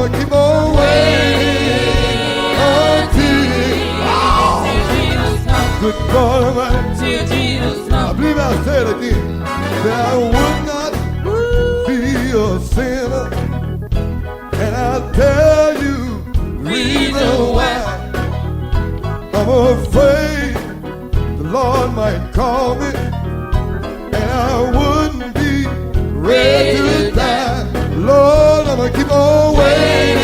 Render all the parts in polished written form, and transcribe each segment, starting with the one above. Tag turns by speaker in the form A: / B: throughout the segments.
A: I'ma keep on waiting until good God Almighty.
B: Till Jesus comes.
A: I believe I said again that I would not be a sinner, and I'll tell you reason why. I'm afraid the Lord might call me, and I wouldn't be ready to die. Lord, I'ma keep on waiting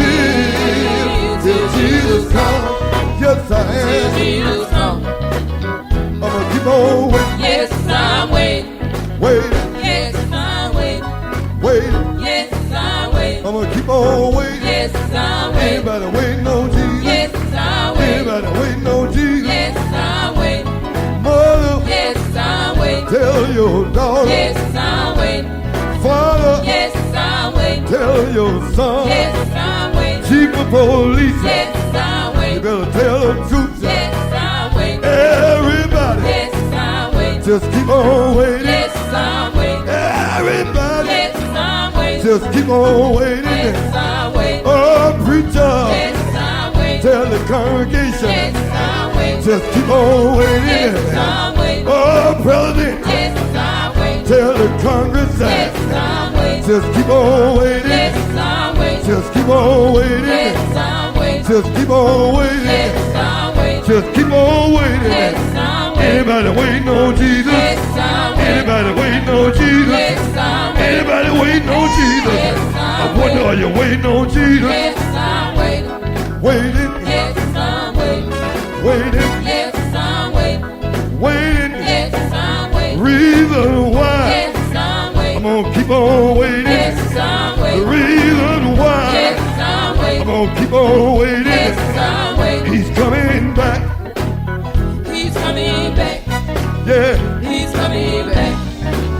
A: until Jesus comes. Yes, I am.
B: Till Jesus comes.
A: I'ma keep on waiting.
B: Yes, I'm waiting.
A: Waiting,
B: Yes, I'm waiting.
A: waiting.
B: Yes, I'm waiting.
A: I'ma keep on waiting.
B: Yes, I'm waiting.
A: Anybody waiting on Jesus?
B: Yes, I'm waiting.
A: Anybody waiting on Jesus?
B: Yes, I'm waiting.
A: Mother,
B: Yes, I'm waiting.
A: tell your daughter.
B: Yes, I'm waiting.
A: Father,
B: Yes, I'm waiting.
A: tell your son.
B: Yes, I'm waiting.
A: Chief of police,
B: Yes, I'm
A: you
B: waiting.
A: better tell the truth.
B: Yes, I'm waiting.
A: Everybody,
B: Yes, I'm waiting.
A: just keep on waiting.
B: Yes, I'm waiting.
A: Everybody,
B: Yes, I'm waiting.
A: just keep on waiting.
B: Yes, I'm waiting.
A: Oh, preacher,
B: Yes, I'm waiting.
A: tell the congregation,
B: Yes, I'm waiting.
A: just keep on waiting.
B: Yes, I'm waiting.
A: Oh, president,
B: Yes, I'm waiting.
A: tell the Congress,
B: Yes, I'm waiting.
A: just keep on waiting.
B: Yes, I'm waiting.
A: Just keep on waiting.
B: Yes, I'm waiting.
A: Just keep on waiting.
B: Yes, I'm waiting.
A: Just keep on waiting.
B: Yes, I'm waiting.
A: Anybody waiting on Jesus?
B: Yes, I'm waiting.
A: Anybody waiting on Jesus?
B: Yes, I'm waiting.
A: Anybody waiting on Jesus?
B: Yes,
A: I
B: I'm
A: wonder, are you waiting on Jesus?
B: Yes, I'm waiting.
A: Waiting,
B: Yes, I'm waiting.
A: waiting,
B: Yes, I'm waiting.
A: waiting.
B: Yes, I'm waiting.
A: Reason why
B: Yes, I'm
A: I'm
B: waiting.
A: gonna keep on waiting.
B: Yes, I'm
A: The
B: waiting.
A: reason why
B: Yes, I'm
A: I'm
B: waiting.
A: gonna keep on waiting.
B: Yes, I'm waiting.
A: He's coming back.
B: He's coming back.
A: Yeah,
B: He's coming back.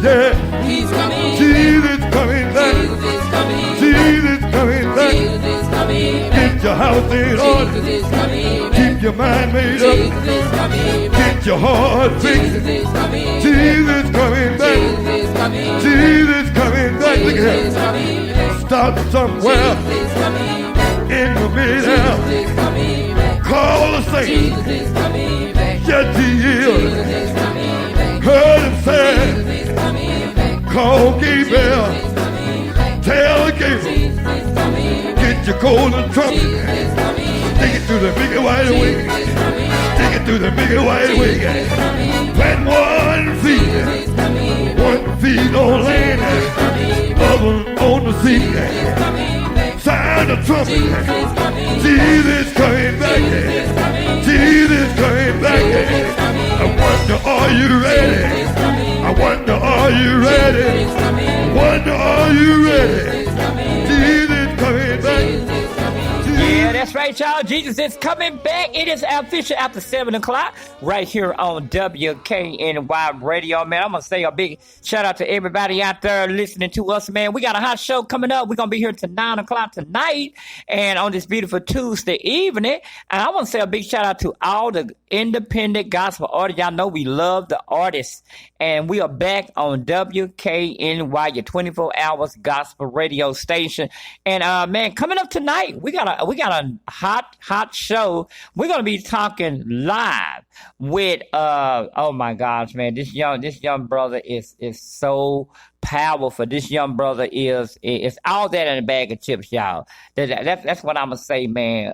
A: yeah.
B: He's coming back.
A: Jesus coming back.
B: Jesus is coming back.
A: Jesus coming back.
B: Jesus is coming back.
A: Get your house in order.
B: Jesus is coming back.
A: Keep your mind made up.
B: Jesus is coming back.
A: Get your heart fixed.
B: Jesus is coming back.
A: Jesus coming back.
B: Jesus is coming back.
A: Jesus coming back. Look
B: Jesus
A: at
B: is
A: him.
B: coming back.
A: Stop somewhere
B: Jesus is coming back.
A: in the middle.
B: Jesus is coming back.
A: Call the saints.
B: Jesus is coming back.
A: Yes, he
B: Jesus
A: is.
B: is coming back.
A: Heard him say,
B: Jesus is coming back.
A: call Gabriel.
B: Jesus is coming back.
A: Tell Gabriel.
B: Jesus is coming back.
A: Get your golden trumpet.
B: Jesus is coming back.
A: Take it through the big and wide away.
B: Jesus is coming back.
A: Take it through the big and wide
B: Jesus
A: away.
B: is coming back.
A: Plant one feet.
B: Jesus is coming back.
A: One feet on land.
B: Coming back.
A: Other on the sea.
B: Jesus coming back.
A: Sound the trumpet.
B: Jesus is coming back.
A: Jesus coming back.
B: Jesus coming back.
A: Jesus coming back.
B: Jesus coming
A: I wonder, are you ready?
B: Jesus coming
A: I wonder, are you ready?
B: Jesus coming
A: Wonder, are you ready?
B: Jesus coming
A: Jesus coming back.
B: Jesus coming
C: Yeah, that's right, y'all. Jesus is coming back. It is official after 7 o'clock right here on WKNY Radio, man. I'm going to say a big shout out to everybody out there listening to us, man. We got a hot show coming up. We're going to be here till 9 o'clock tonight and on this beautiful Tuesday evening. And I want to say a big shout out to all the independent gospel artists. Y'all know we love the artists. And we are back on WKNY, your 24 hours gospel radio station. And man, coming up tonight, we got a hot show. We're gonna be talking live with oh my gosh, man, this young brother is so powerful. This young brother is all that in a bag of chips, y'all. That's what I'm gonna say, man.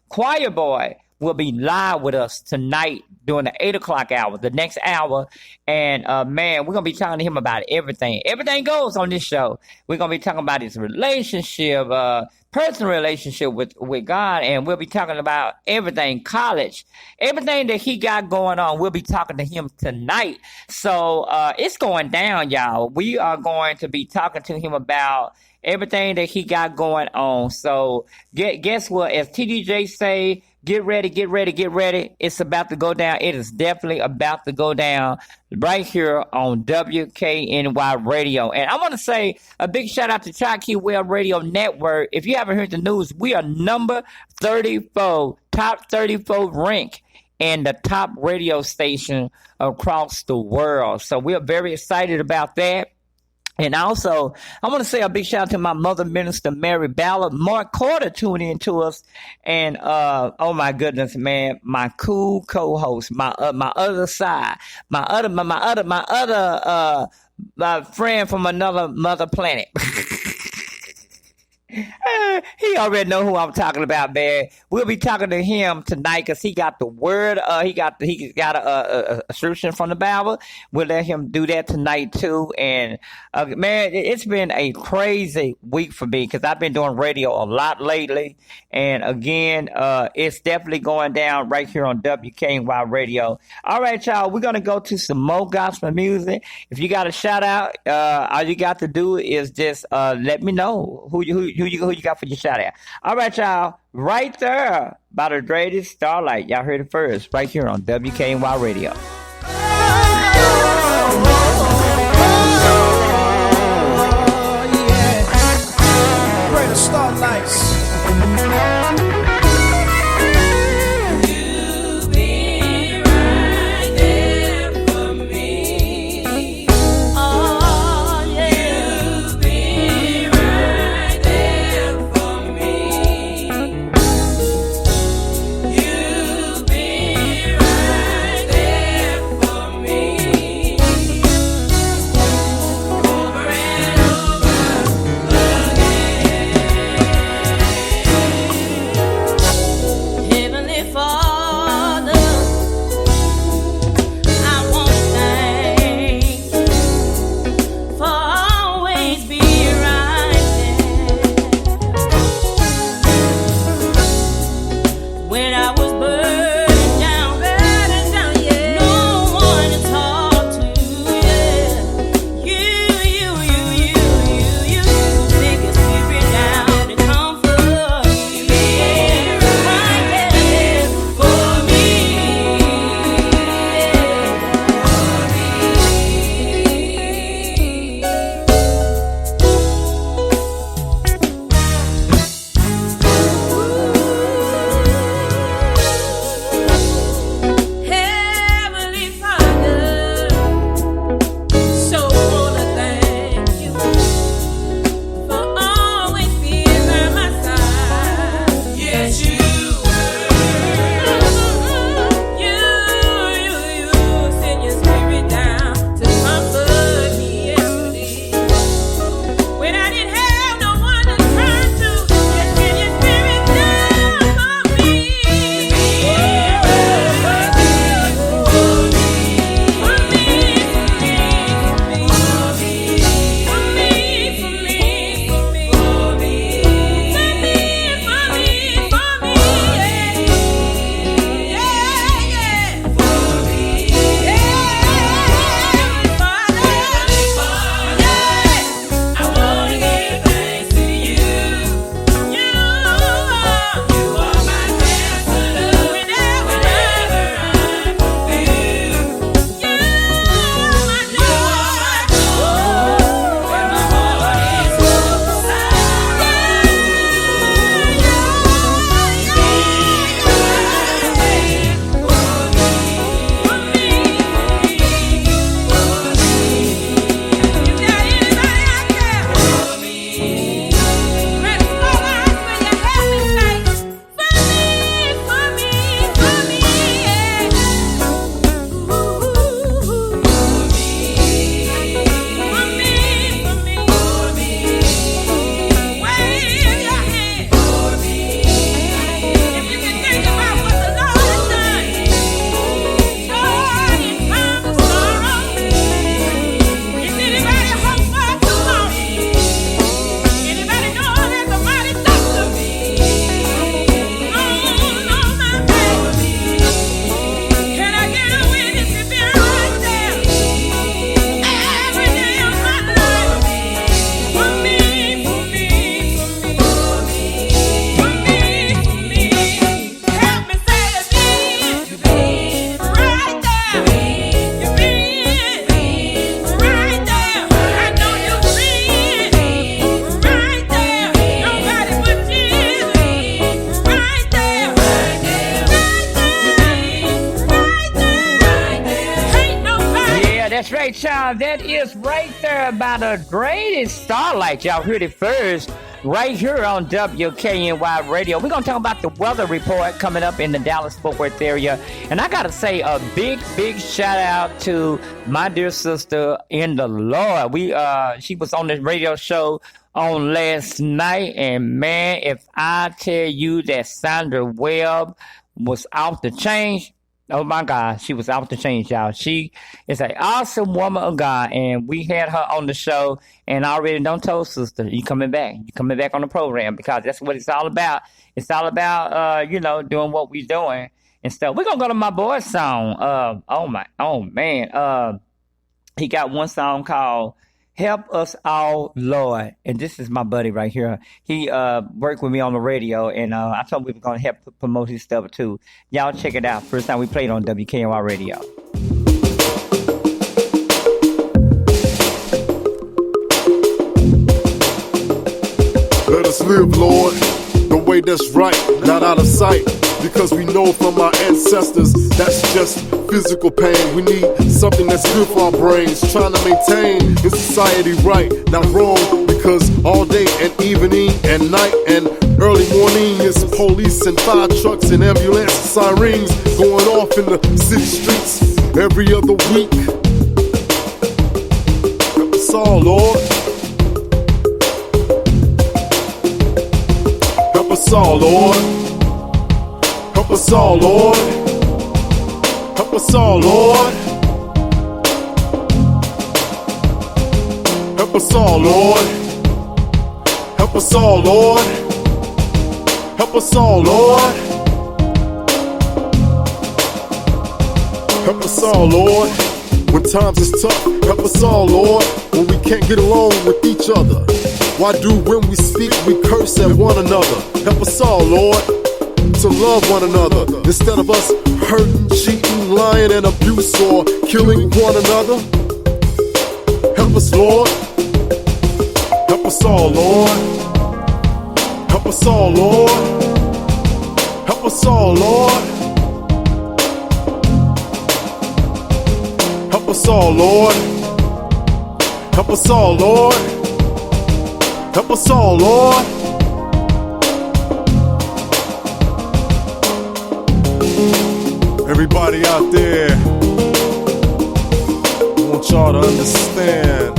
C: Choir Boy will be live with us tonight during the 8 o'clock hour, the next hour. And, man, we're going to be talking to him about everything. Everything goes on this show. We're going to be talking about his relationship, personal relationship with God. And we'll be talking about everything, college, everything that he got going on. We'll be talking to him tonight. So, it's going down, y'all. We are going to be talking to him about everything that he got going on. So guess what? As TDJ say, get ready, get ready, get ready. It's about to go down. It is definitely about to go down right here on WKNY Radio. And I want to say a big shout out to Chalky Web Radio Network. If you haven't heard the news, we are number 34, top 34 rank and the top radio station across the world. So we are very excited about that. And also, I want to say a big shout out to my mother minister, Mary Ballard. Mark Carter tuned in to us. And, oh my goodness, man, my cool co-host, my other side, my friend from another mother planet. He already know who I'm talking about, man. We'll be talking to him tonight because he got the word. He got a solution from the Bible. We'll let him do that tonight too. And man, it's been a crazy week for me because I've been doing radio a lot lately. And again, it's definitely going down right here on WKNY Radio. All right, y'all, we're gonna go to some more gospel music. If you got a shout out, all you got to do is just let me know who you got for your shout out. All right, y'all, right there by the greatest Starlight. Y'all heard it first right here on WKNY Radio.
D: Greatest Starlights.
C: right, y'all. That is right there by the greatest starlight. Y'all heard it first right here on WKNY Radio. We're going to talk about the weather report coming up in the Dallas-Fort Worth area. And I got to say a big, big shout out to my dear sister in the Lord. She was on this radio show on last night. And, man, if I tell you that Sandra Webb was off the chain, oh my God, she was out to change, y'all. She is an awesome woman of God, and we had her on the show, and I already done told sister, you coming back on the program, because that's what it's all about. It's all about, doing what we doing and stuff. We're going to go to my boy's song. He got one song called Help Us All, Lord. And this is my buddy right here. He worked with me on the radio, and I told him we were going to help promote his stuff too. Y'all check it out. First time we played on WKNY Radio.
E: Let us live, Lord, the way that's right, not out of sight. Because we know from our ancestors that's just physical pain. We need something that's good for our brains, trying to maintain in society right, not wrong. Because all day and evening and night and early morning is police and fire trucks and ambulance sirens going off in the city streets every other week. Help us all, Lord. Help us all, Lord. Help us all, Lord. Help us all, Lord. Help us all, Lord. Help us all, Lord. Help us all, Lord. Help us all, Lord. When times is tough, help us all, Lord. When we can't get along with each other, why do when we speak we curse at one another? Help us all, Lord, to love one another instead of us hurting, cheating, lying, and abuse or killing one another. Help us, Lord. Help us all, Lord. Help us all, Lord. Help us all, Lord. Help us all, Lord. Help us all, Lord. Help us all, Lord. Everybody out there, I want y'all to understand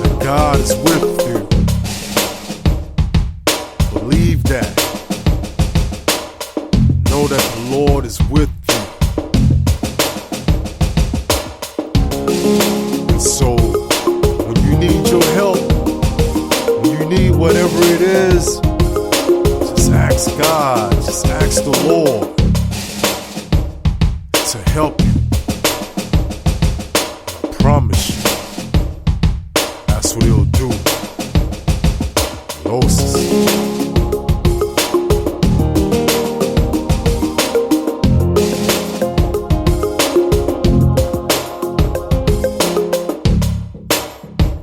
E: that God is with you. Believe that. Know that the Lord is with you. And so, when you need your help, when you need whatever it is, just ask God, just ask the Lord to help you. I promise you, that's what he'll do. Losses.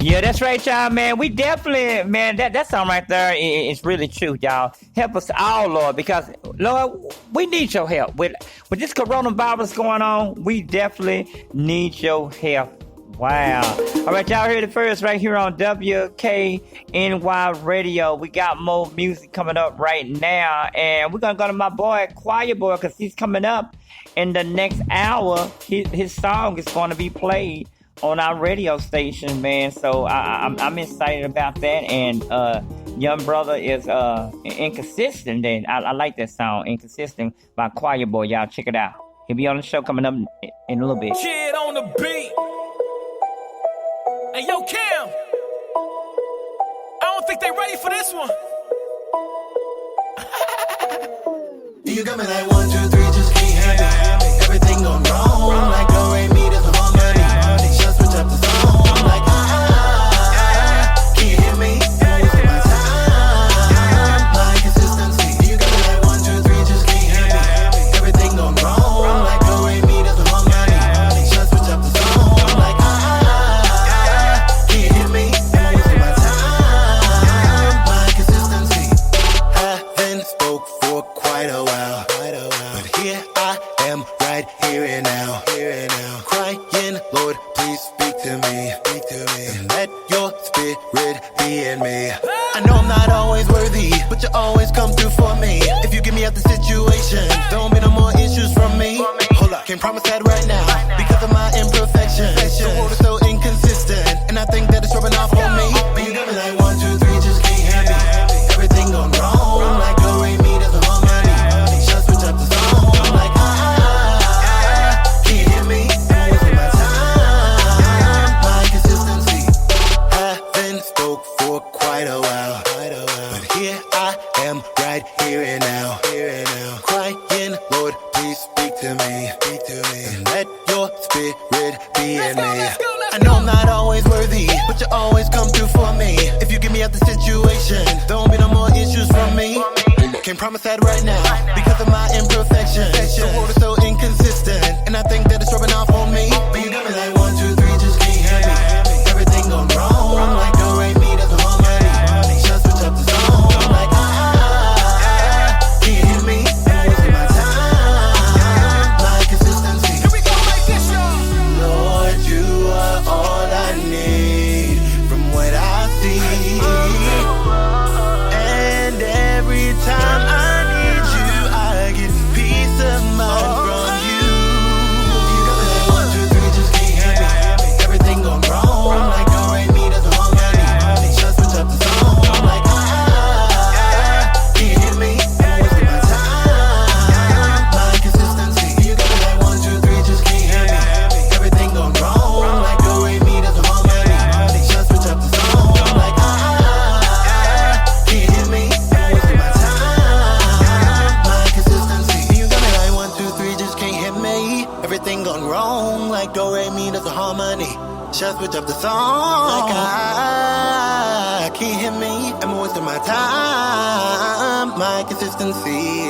C: Yeah, that's right, y'all, man. We definitely, man, that song right there is really true, y'all. Help us all, Lord, because, Lord, we need your help. With this coronavirus going on, we definitely need your help. Wow. All right, y'all heard it first right here on WKNY Radio. We got more music coming up right now, and we're going to go to my boy, Choir Boy, because he's coming up in the next hour. His song is going to be played on our radio station, man. So I'm excited about that. And young brother is Inconsistent, and I like that song, Inconsistent by Choir Boy. Y'all check it out. He'll be on the show coming up in a little bit.
D: Kid on the beat. Hey, yo, Cam. I don't think they ready for this one.
F: You got me like 1, 2, 3, just can't have it. Everything going wrong, like do re mi, there's more money. Just switch up the song, like can you hear me? Wasting my time, my consistency. You got me like 1, 2, 3, just can't have it. Everything going wrong, like do re mi, there's more money. Just switch up the song, like can you hear me? Wasting my time, my consistency. Haven't spoke for quite a while, but here I am, right here and now. me. I know I'm not always worthy, but you always come through for me. If you get me out the situation, don't be no more issues from me. Hold up, can't promise that right now because of my imperfections. The world is so inconsistent, and I think that it's rubbing off on me. But you got me like 1, 2, 3, just can't have me. Everything gone wrong, like go rate me, that's the harmony. Just switch up the song, I'm like can't hear me, I'm wasting my time. My consistency, I've been stoked for quite a while, but here I am, right here and now, crying, Lord, please speak to me, and let your spirit be in me. I know I'm not always worthy, but you always come through for me. If you get me out the situation, don't be no more issues from me. Can't promise that right now because of my imperfections. The world is so inconsistent, and I think that it's rubbing off on me. But you got me like 1, 2, 3, just can't have me. Everything gone wrong, like go rate me, that's the harmony. Just switch up the song, I'm like can't hear me, I'm wasting my time. My consistency.
D: Here we go like this, y'all.
F: Lord, you are all I need from what I see. And every time I need you, I get peace of mind from you. You got me like 1, 2, 3, just can't have me. Everything gone wrong, like go rate me, that's the harmony. Just switch up the song, I'm like can't hear me, I'm wasting my time. My consistency. You got me like 1, 2, 3, just can't have me. Everything gone wrong, like go rate me, that's the harmony. Just switch up the song, I'm like can't hear me, I'm wasting my time. My consistency. You got me like 1, 2, 3, just can't hit me. Everything gone wrong, like do re mi, that's the harmony. Just switch up the song, like can't hear me, I'm wasting my time. My consistency.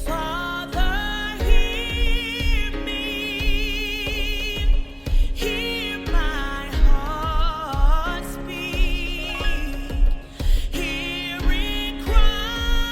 G: Father, hear me, hear my heart speak, hear it cry.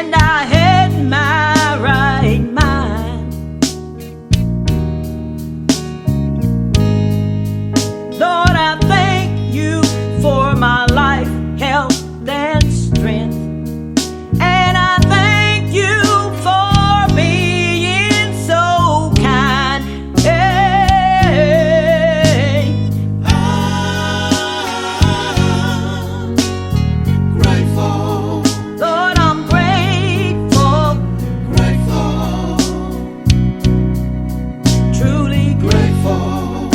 G: and I had my right mind. Lord, I thank you for my life, health, and strength. And I thank you for being so kind. Hey,
F: I'm grateful,
G: Lord, I'm grateful,
F: grateful,
G: truly grateful.
F: grateful.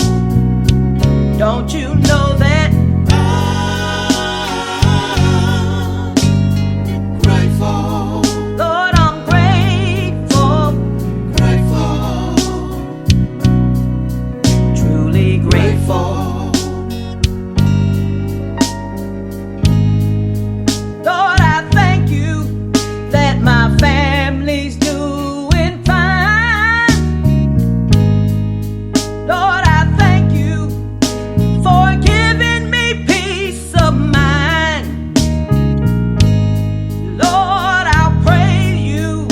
G: Don't you know that?
F: I'm grateful,
G: Lord, I'm grateful,
F: grateful,
G: truly grateful. Lord, I thank you that my family's doing fine. Lord, I thank you for giving me peace of mind. Lord, I'll praise you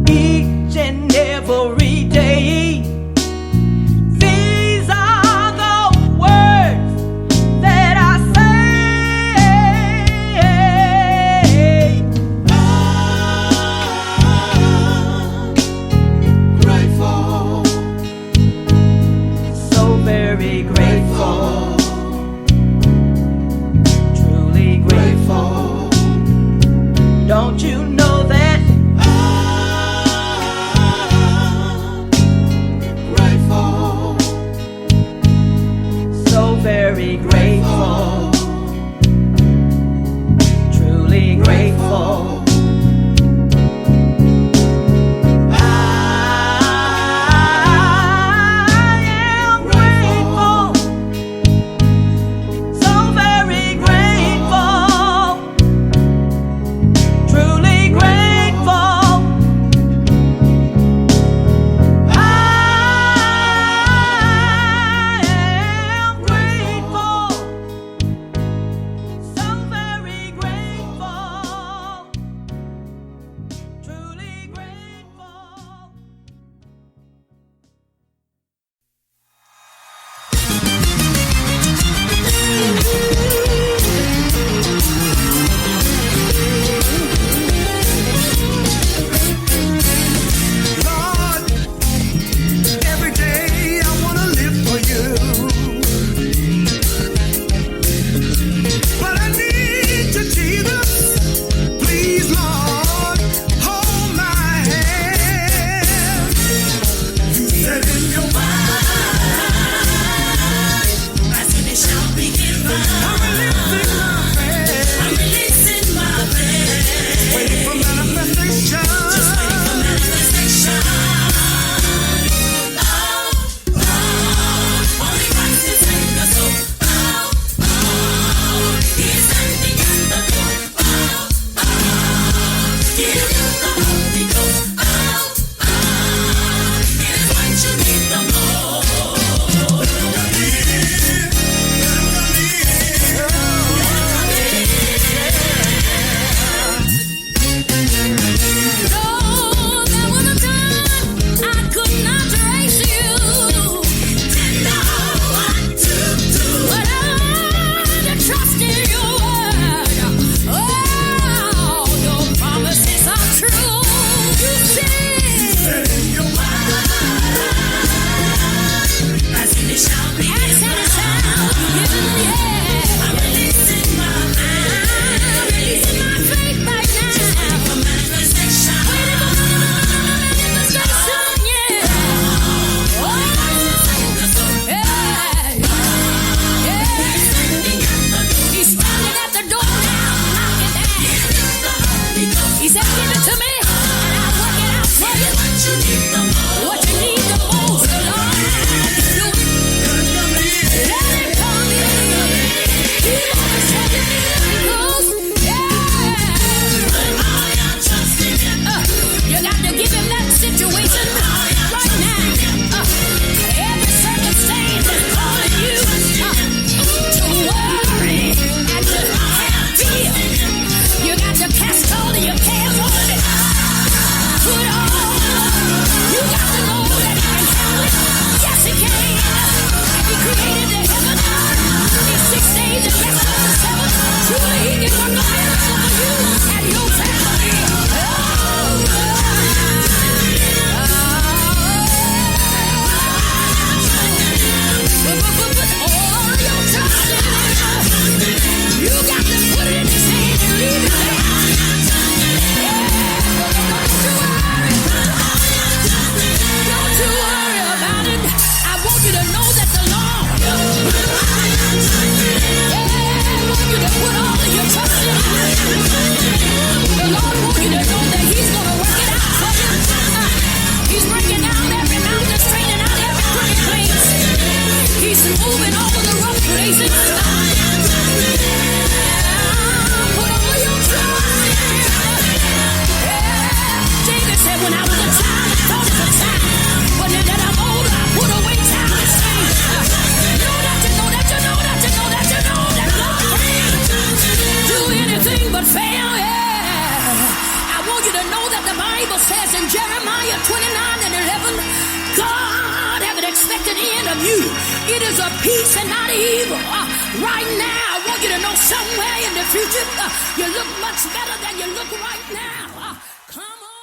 G: each and every day. These are the words that I say.
F: I'm grateful,
G: So very grateful, truly grateful. Don't you know that?
F: I'm grateful,
G: So very grateful, truly grateful. I am grateful, so very grateful, truly grateful. I am grateful, so very grateful, truly grateful.
H: Lord, every day I wanna live for you, but I need you, Jesus. Please, Lord, hold my hand. You said in your word, blessed it shall be given. I'm releasing my prayer. Waiting for manifestation. Just waiting for manifestation. Only Christ can take us home. He's standing at the door. Give you the Holy Ghost. It is what you need the most. There was a time I could not trace you. Didn't know what to do, but I learned to trust in your word. Oh, your promises are
I: When I was a child, I thought it was a child. But now that I'm older, I put away childish things. Know that you know that you know that you know that you know that God can do anything but fail. Yeah. I want you to know that the Bible says in Jeremiah 29 and 11, God have an expected end of you. It is a peace and not evil. Right now, I want you to know somewhere in the future, you look much better than you look right now. Come on.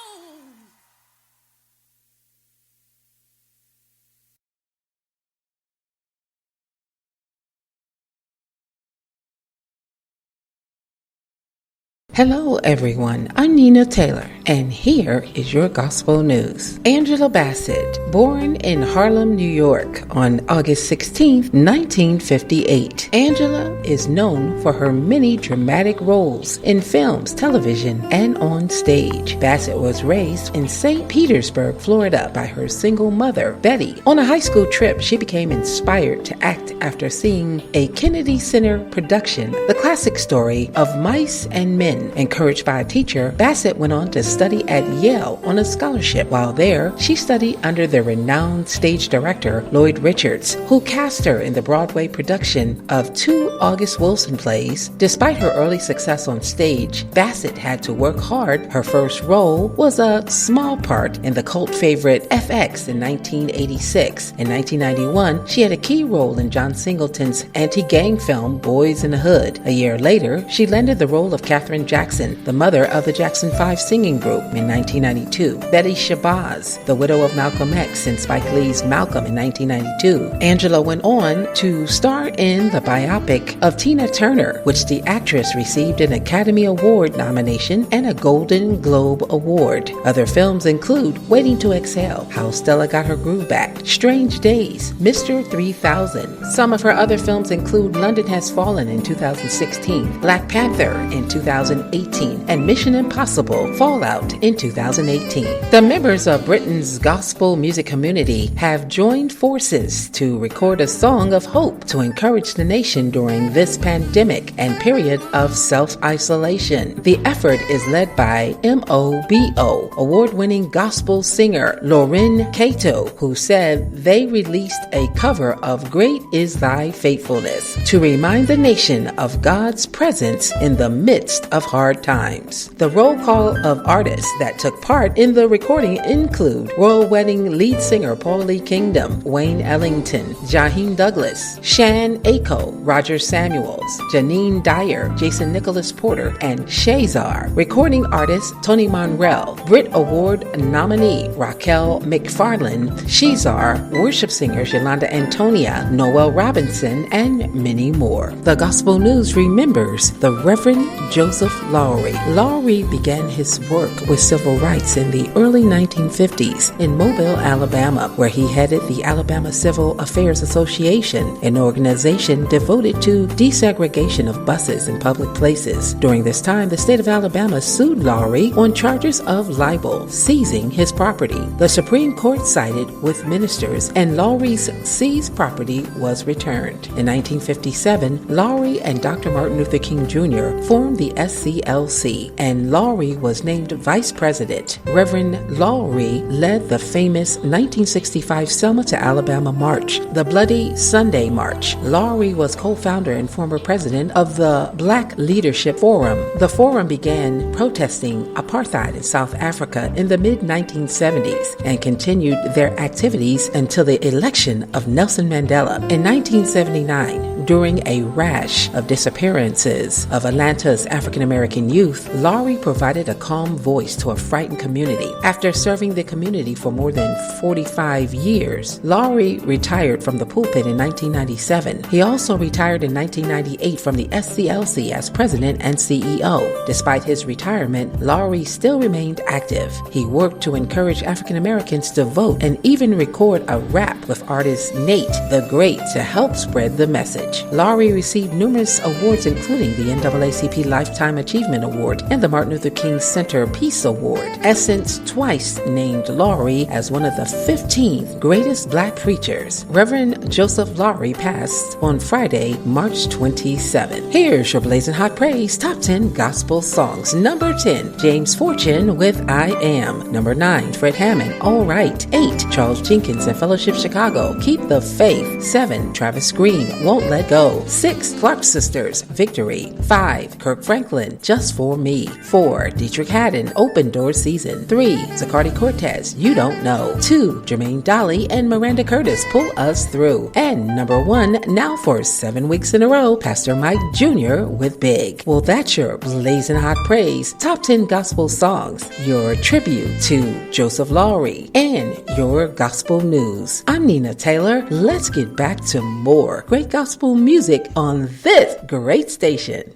J: Hello everyone, I'm Nina Taylor, and here is your gospel news. Angela Bassett, born in Harlem, New York on August 16, 1958. Angela is known for her many dramatic roles in films, television, and on stage. Bassett was raised in St. Petersburg, Florida by her single mother, Betty. On a high school trip, she became inspired to act after seeing a Kennedy Center production, the classic story of Mice and Men. Encouraged by a teacher, Bassett went on to study at Yale on a scholarship. While there, she studied under the renowned stage director Lloyd Richards, who cast her in the Broadway production of 2 August Wilson plays. Despite her early success on stage, Bassett had to work hard. Her first role was a small part in the cult favorite FX in 1986. In 1991, she had a key role in John Singleton's anti-gang film Boys in the Hood. A year later, she landed the role of Katherine Jackson, the mother of the Jackson 5 singing group, in 1992. Betty Shabazz, the widow of Malcolm X in Spike Lee's Malcolm in 1992. Angela went on to star in the biopic of Tina Turner, which the actress received an Academy Award nomination and a Golden Globe Award. Other films include Waiting to Exhale, How Stella Got Her Groove Back, Strange Days, Mr. 3000. Some of her other films include London Has Fallen in 2016, Black Panther in 2018, and Mission Impossible Fallout in 2018. The members of Britain's gospel music community have joined forces to record a song of hope to encourage the nation during this pandemic and period of self-isolation. The effort is led by MOBO, award-winning gospel singer Lauren Cato, who said they released a cover of Great Is Thy Faithfulness to remind the nation of God's presence in the midst of hard times. The roll call of artists that took part in the recording include Royal Wedding lead singer Paul Lee Kingdom, Wayne Ellington, Jaheim Douglas, Shan Ako, Roger Samuels, Janine Dyer, Jason Nicholas Porter, and Shazar. Recording artist Tony Monrell, Brit Award nominee Raquel McFarlane, Shazar, worship singers Yolanda Antonia, Noel Robinson, and many more. The Gospel News remembers the Reverend Joseph Lowry. Lowry began his work with civil rights in the early 1950s in Mobile, Alabama, where he headed the Alabama Civil Affairs Association, an organization devoted to desegregation of buses in public places. During this time, the state of Alabama sued Lowry on charges of libel, seizing his property. The Supreme Court sided with ministers, and Lowry's seized property was returned. In 1957, Lowry and Dr. Martin Luther King Jr. formed the SCLC, and Lowry was named vice president. Reverend Lowry led the famous 1965 Selma to Alabama March, the Bloody Sunday March. Lowry was co-founder and former president of the Black Leadership Forum. The forum began protesting apartheid in South Africa in the mid-1970s and continued their activities until the election of Nelson Mandela. In 1979, during a rash of disappearances of Atlanta's African-American youth, Lowry provided a calm voice to a frightened community. After serving the community for more than 45 years, Lowry retired from the pulpit in 1997. He also retired in 1998 from the SCLC as president and CEO. Despite his retirement, Lowry still remained active. He worked to encourage African Americans to vote and even record a rap with artist Nate the Great to help spread the message. Lowry received numerous awards, including the NAACP Lifetime Achievement Award and the Martin Luther King Center Peace Award. Essence twice named Lowry as one of the 15th greatest black preachers. Reverend Joseph Lowry passed on Friday, March 27. Here's your Blazing Hot Praise Top 10 Gospel Songs. Number 10, James Fortune with I Am. Number 9, Fred Hammond, All Right. 8, Charles Jenkins and Fellowship Chicago, Keep the Faith. 7, Travis Green, Won't Let Go. 6, Clark Sisters, Victory. 5, Kirk Franklin, Just For Me. 4, Dietrich Haddon, Open Door Season. 3, Zacardi Cortez, You Don't Know. 2, Jermaine Dolly and Miranda Curtis, Pull Us Through. And number 1, now for 7 weeks in a row, Pastor Mike Jr. with Big. Well, that's your Blazing Hot Praise Top 10 Gospel Songs, your tribute to Joseph Lowry, and your gospel news. I'm Nina Taylor. Let's get back to more great gospel music on this great station.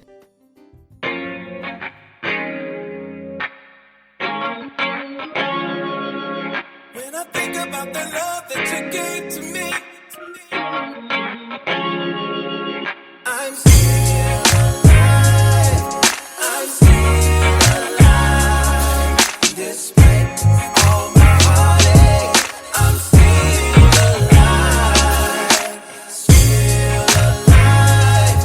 H: When I think about the love that you gave to me, I'm still alive. I'm still alive. Despite all my heartache, I'm still alive. Still alive.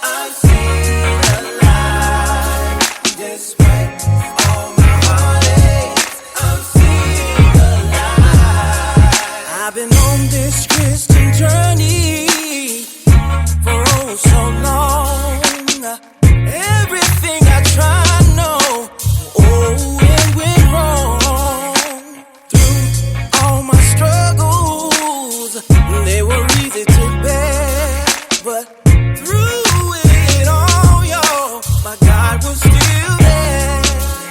H: I'm still alive. Despite all my heartache, I'm still alive. I've been on this Christian journey for oh so long. Everything I tried, no, oh, it went wrong. Through all my struggles, they were easy to bear, but through it all, y'all, my God was still there.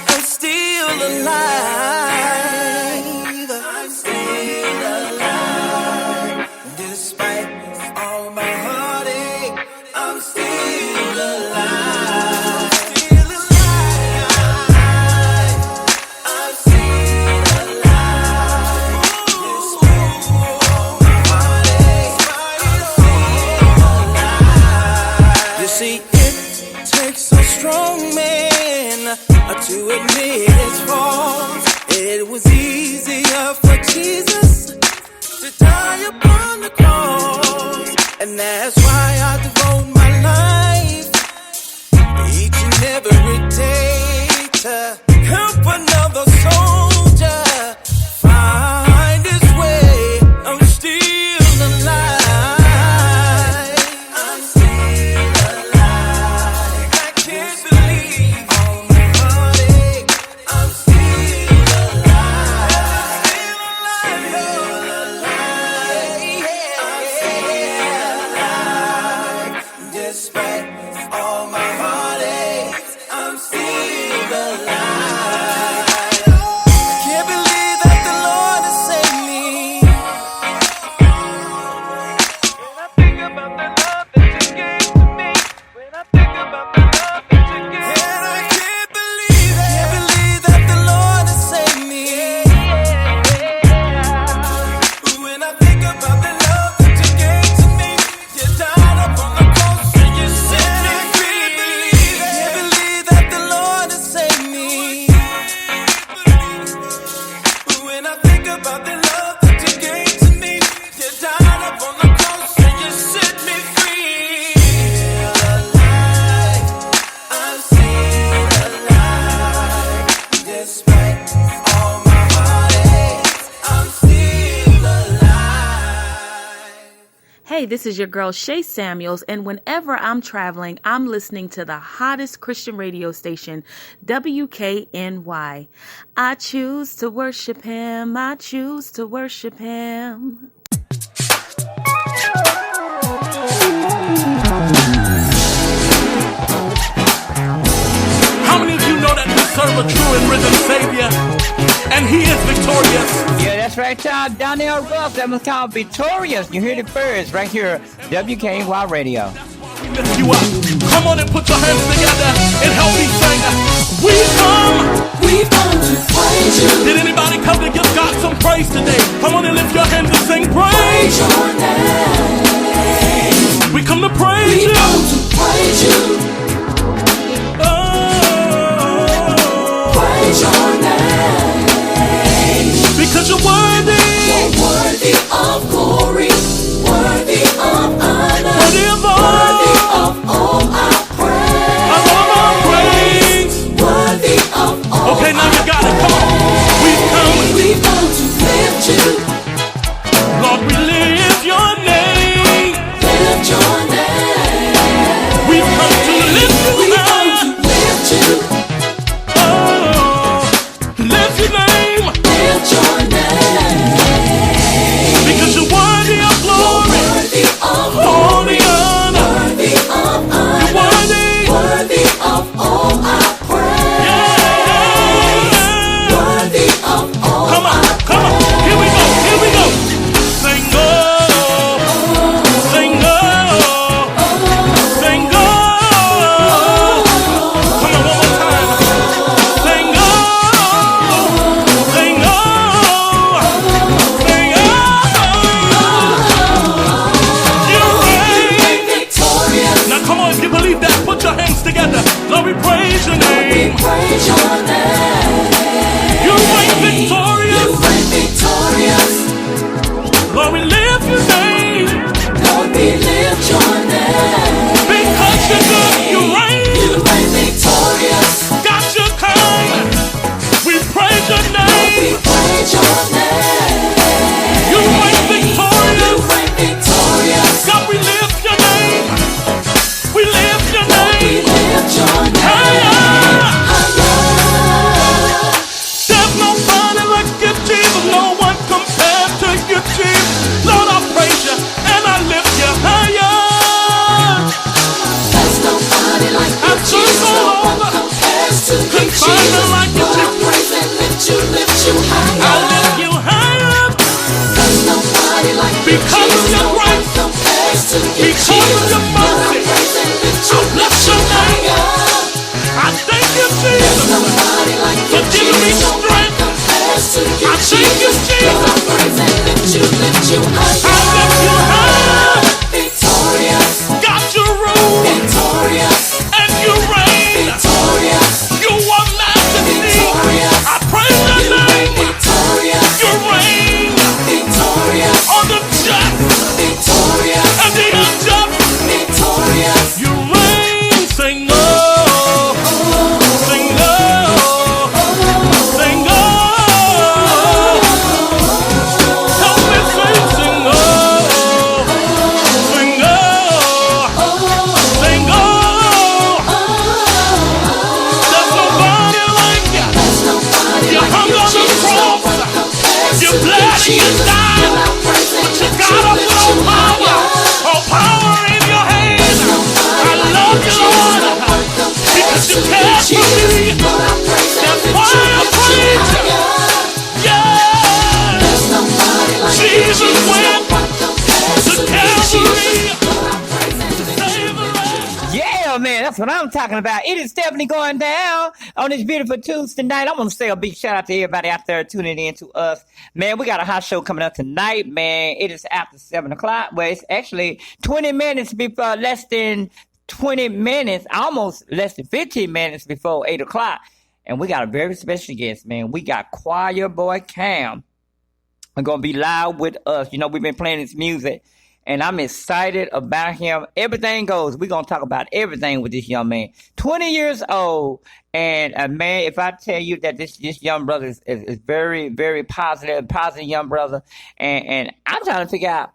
H: I'm still alive. I'm still alive. Despite all my heartache, I'm still alive. Still alive. I'm still alive. Despite all my heartache, I'm still alive. You see, it takes a strong man to admit his faults. It was easier for Jesus to die upon the cross, and that's why I devote my life each and every day to help another soldier find his way. I'm still alive. I'm still alive. I can't believe all my heartache. I'm still alive. Still alive. Despite all my heartaches, I'm still alive. I can't believe that the Lord has saved me. When I think about the love that you gave to me, when I think about the love that you gave to me, and I can't believe that the Lord has saved me. When I think about the love that you gave to me, you died upon the cross and you set me free. Can't believe that the Lord has saved me. When I think about the love that you gave to me, you died upon the cross and you set me free. Still alive. I'm still alive. Despite all my heartaches, I'm still alive.
K: Hey, this is your girl Shay Samuels, and whenever I'm traveling, I'm listening to the hottest Christian radio station, WKNY. I choose to worship him. I choose to worship him.
D: How many of you know that we serve a true and risen Savior? And He is victorious.
C: Yeah, that's right, child. Donnell Ruff, that was called Victorious. You heard it first, right here, WKNY Radio.
D: We lift you up. Come on and put your hands together and help me sing. We've come to praise you. Did anybody come to give God some praise today? Come on and lift your hands and sing praise. Praise your name. We come to praise you. We come to praise you. Oh.
I: praise your name.
D: You reign victorious.
I: You reign victorious.
D: God, we lift your name. We lift your
I: Lord, we
D: name.
I: lift your name
D: Higher.
I: higher.
D: There's nobody like you, Jesus. No one compared to you, Jesus. Lord, I praise you and I lift you higher.
I: There's nobody like you,
D: I'm so
I: Jesus. No one
D: over.
I: compares to you,
D: Couldn't find
I: Jesus.
D: none like you,
I: Lord, I
D: Jesus.
I: praise and lift you
D: I
I: higher.
D: lift you higher
I: There's nobody like you,
D: because of
I: Jesus.
D: your
I: No one
D: grace,
I: compares to you,
D: because of
I: Jesus.
D: your
I: Lord, I
D: mercy.
I: praise and
D: I bless
I: lift
D: your
I: you
D: name.
I: higher.
D: I thank you,
I: There's
D: Jesus,
I: nobody like
D: for
I: you,
D: giving me
I: Jesus. No one
D: strength.
I: compares to you,
D: I thank you,
I: Jesus.
D: Jesus.
I: Lord, I praise and lift you higher.
D: I lift you high.
I: Victorious,
D: God, you rule
I: victorious,
D: and you reign.
I: victorious,
D: You are majesty.
I: victorious.
D: I praise your
I: You reign
D: name.
I: victorious,
D: You reign
I: victorious,
D: on the just
I: victorious,
D: and the unjust.
I: victorious.
D: You reign. Sing oh, sing oh, sing oh. Help me sing oh, sing oh, sing oh. There's nobody like you.
I: There's nobody
D: You
I: like
D: hung
I: you,
D: on the
I: Jesus. No
D: cross.
I: one compares
D: You
I: to
D: bled and you
I: Jesus.
D: died.
I: Lord, I praise and
D: But you
I: lift
D: got up with all power,
I: higher.
D: all power in your hand. I love you, Lord, because you cared for me. That's why I praise you. Yeah, Jesus went to Calvary to save a wretch.
C: Yeah, man, that's what I'm talking about. It is definitely going down on this beautiful Tuesday night. I want to say a big shout out to everybody out there tuning in to us. Man, we got a hot show coming up tonight, man. It is after 7 o'clock. Well, it's actually 20 minutes before, less than 20 minutes, almost less than 15 minutes before 8 o'clock. And we got a very special guest, man. We got Choir Boy Cam. Are going to be live with us. You know, we've been playing his music, and I'm excited about him. Everything goes. We're going to talk about everything with this young man. 20 years old, and man, if I tell you that this young brother is very, very positive young brother, and I'm trying to figure out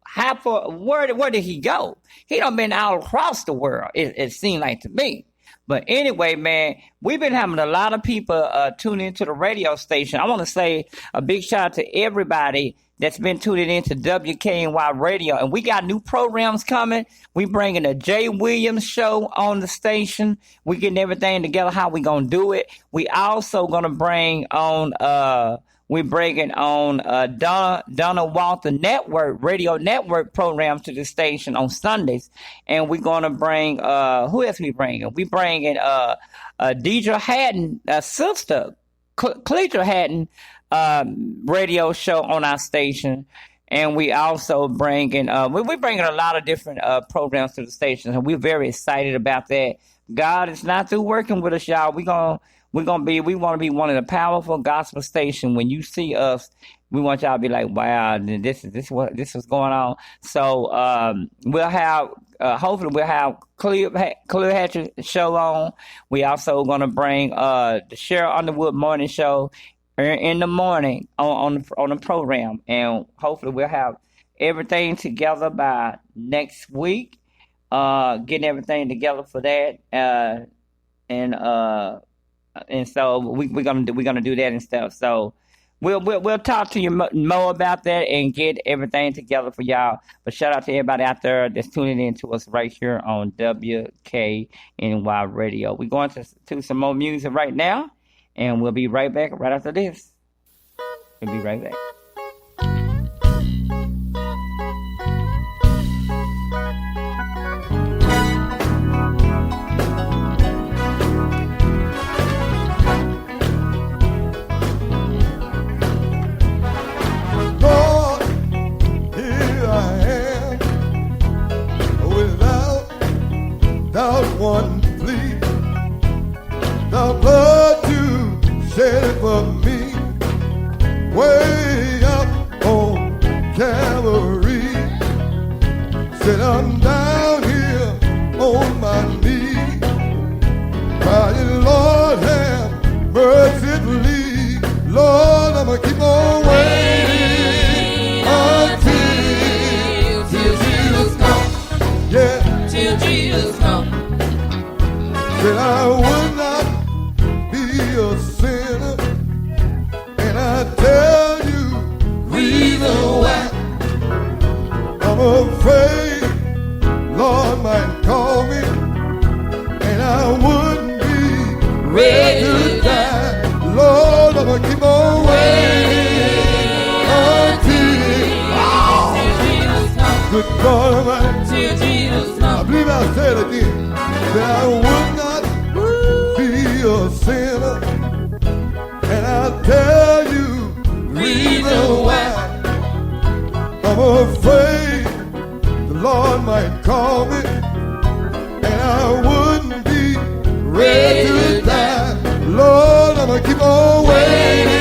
C: how far, where did he go? He done been all across the world, it seemed like to me. But anyway, man, we've been having a lot of people tune into the radio station. I want to say a big shout out to everybody that's been tuning into WKNY Radio. And we got new programs coming. We bringing a Jay Williams show on the station. We getting everything together, how we going to do it. We also going to bring on... we're bringing on Donnell Walter Network, radio network programs to the station on Sundays. And we're going to bring, who else we bringing? We bringing Deidre Hatton, sister, Cleature Hatton, radio show on our station. And we also bringing, we're bringing a lot of different programs to the station. And we're very excited about that. God is not through working with us, y'all. We want to be one of the powerful gospel stations. When you see us, we want y'all to be like, wow, this is going on. So we'll have hopefully we'll have Clear Hatcher show on. We also gonna bring the Cheryl Underwood morning show in the morning on the program, and hopefully we'll have everything together by next week. Getting everything together for that, and so we're gonna do that and stuff. So we'll talk to you more about that and get everything together for y'all. But shout out to everybody out there that's tuning in to us right here on WKNY Radio. We're going to some more music right now, and we'll be right back right after this. We'll be right back.
A: Lord, here I am, without one plea. The blood you shed for me, way up on Calvary. Said I'm down here on my knees, crying, Lord, have mercy, please. Lord, I'ma keep on I'ma keep on waiting until good God Almighty.
B: Till Jesus
A: I
B: comes.
A: believe I said again that I would not be a sinner, and I'll tell you reason why. I'm afraid the Lord might call me, and I wouldn't be ready to die. Lord, I'ma keep on waiting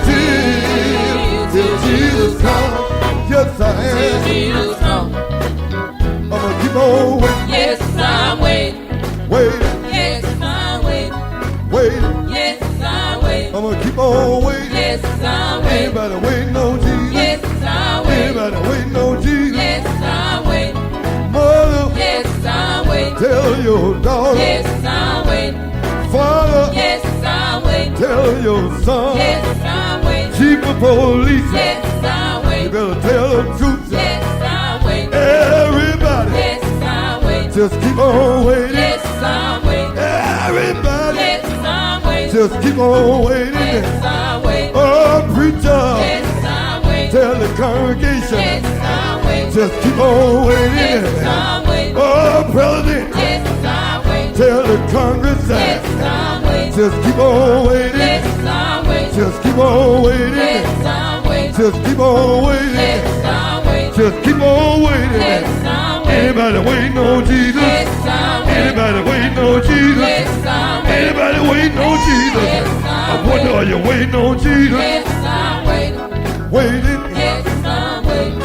A: until Jesus comes. Yes, I
B: Till
A: am.
B: Jesus comes.
A: I'ma keep on waiting,
B: Yes, I'm waiting.
A: waiting,
B: Yes, I'm waiting.
A: waiting.
B: Yes, I'm waiting.
A: I'ma keep on waiting.
B: Yes, I'm waiting.
A: Anybody waiting on Jesus?
B: Yes, I'm waiting.
A: Anybody waiting on Jesus?
B: Yes, I'm waiting.
A: Mother,
B: Yes, I'm waiting.
A: tell your daughter.
B: Yes, I'm waiting.
A: Father,
B: Yes, I'm waiting.
A: tell your son.
B: Yes, I'm waiting.
A: Chief of police,
B: Yes, I'm
A: you
B: waiting.
A: better tell the truth.
B: Yes, I'm waiting.
A: Everybody,
B: Yes, I'm waiting.
A: just keep on waiting.
B: Yes, I'm waiting.
A: Everybody,
B: Yes, I'm waiting.
A: just keep on waiting.
B: Yes, I'm waiting.
A: Oh, preacher,
B: Yes, I'm waiting.
A: tell the congregation,
B: Yes, I'm waiting.
A: just keep on waiting.
B: Yes, I'm waiting.
A: Oh, president,
B: Yes, I'm waiting.
A: tell the Congress,
B: Yes, I'm waiting.
A: just keep on waiting.
B: Yes, I'm waiting.
A: Just keep on waiting.
B: Yes, I'm waiting.
A: Just keep on waiting.
B: Yes, I'm waiting.
A: Just keep on waiting.
B: Yes, I'm waiting.
A: Anybody waiting on Jesus?
B: Yes, I'm waiting.
A: Anybody waiting on Jesus?
B: Yes, I'm waiting.
A: Anybody waiting on Jesus?
B: Yes,
A: I
B: I'm
A: wonder, are you waiting on Jesus?
B: Yes, I'm waiting.
A: Waiting,
B: Yes, I'm waiting.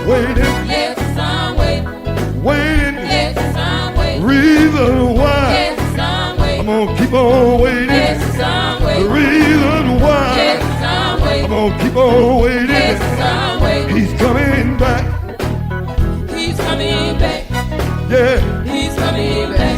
A: waiting,
B: Yes, I'm waiting.
A: waiting.
B: Yes, I'm waiting.
A: Reason why
B: Yes, I'm
A: I'm
B: waiting.
A: gonna keep on waiting.
B: Yes, I'm
A: The
B: waiting.
A: reason why
B: Yes, I'm
A: I'm
B: waiting.
A: gonna keep on waiting.
B: Yes, I'm waiting.
A: He's coming back.
B: He's coming back.
A: Yeah,
B: He's coming back.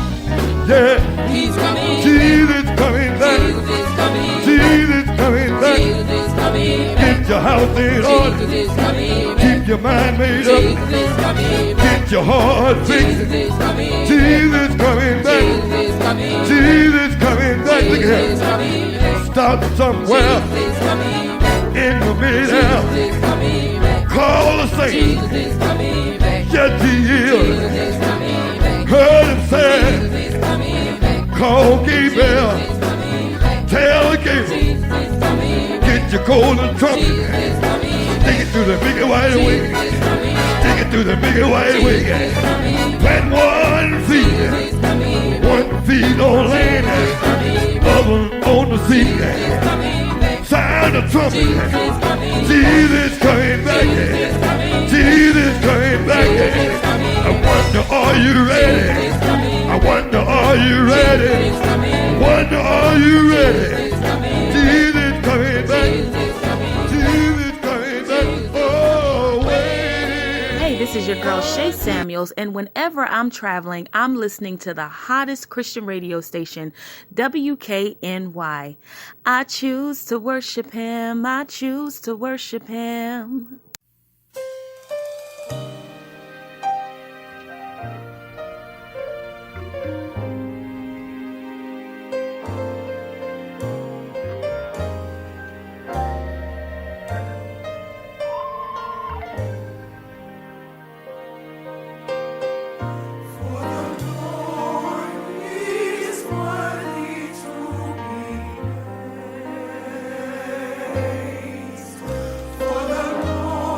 A: yeah.
B: He's coming back.
A: Jesus coming back.
B: Jesus is coming back.
A: Jesus coming back.
B: Jesus is coming back.
A: Get your house in order.
B: Jesus is coming back.
A: Keep your mind made up.
B: Jesus is coming back.
A: Get your heart fixed.
B: Jesus is coming back.
A: Jesus coming back.
B: Jesus is coming back.
A: Jesus coming back. Look
B: Jesus
A: at
B: is
A: him.
B: coming back.
A: Stop somewhere
B: Jesus is coming back.
A: in the middle.
B: Jesus is coming back.
A: Call the saints.
B: Jesus is coming back.
A: Yes, he is.
B: Jesus is coming back.
A: Heard him say,
B: Jesus is coming back.
A: call Gabriel.
B: Jesus is coming back.
A: Tell Gabriel.
B: Jesus is coming back.
A: Get your golden trumpet.
B: Jesus is coming back.
A: Take it through the big and wide way.
B: Jesus is coming back.
A: Take it through the big and wide way.
B: Jesus is coming back.
A: Plant one
B: Jesus
A: feet.
B: is coming back.
A: One feet on land.
B: Coming back.
A: Other on the sea.
B: Coming back.
A: Sound the trumpet.
B: Jesus is coming back.
A: Jesus coming back.
B: Jesus coming back.
A: Jesus coming back.
B: Jesus coming
A: I wonder, are you ready? I wonder, are you ready? Wonder, are you ready? Jesus coming back. Jesus coming back. Oh, waiting.
K: Hey, this is your girl Shay Samuels, and whenever I'm traveling, I'm listening to the hottest Christian radio station, WKNY. I choose to worship Him. I choose to worship Him.
H: For the Lord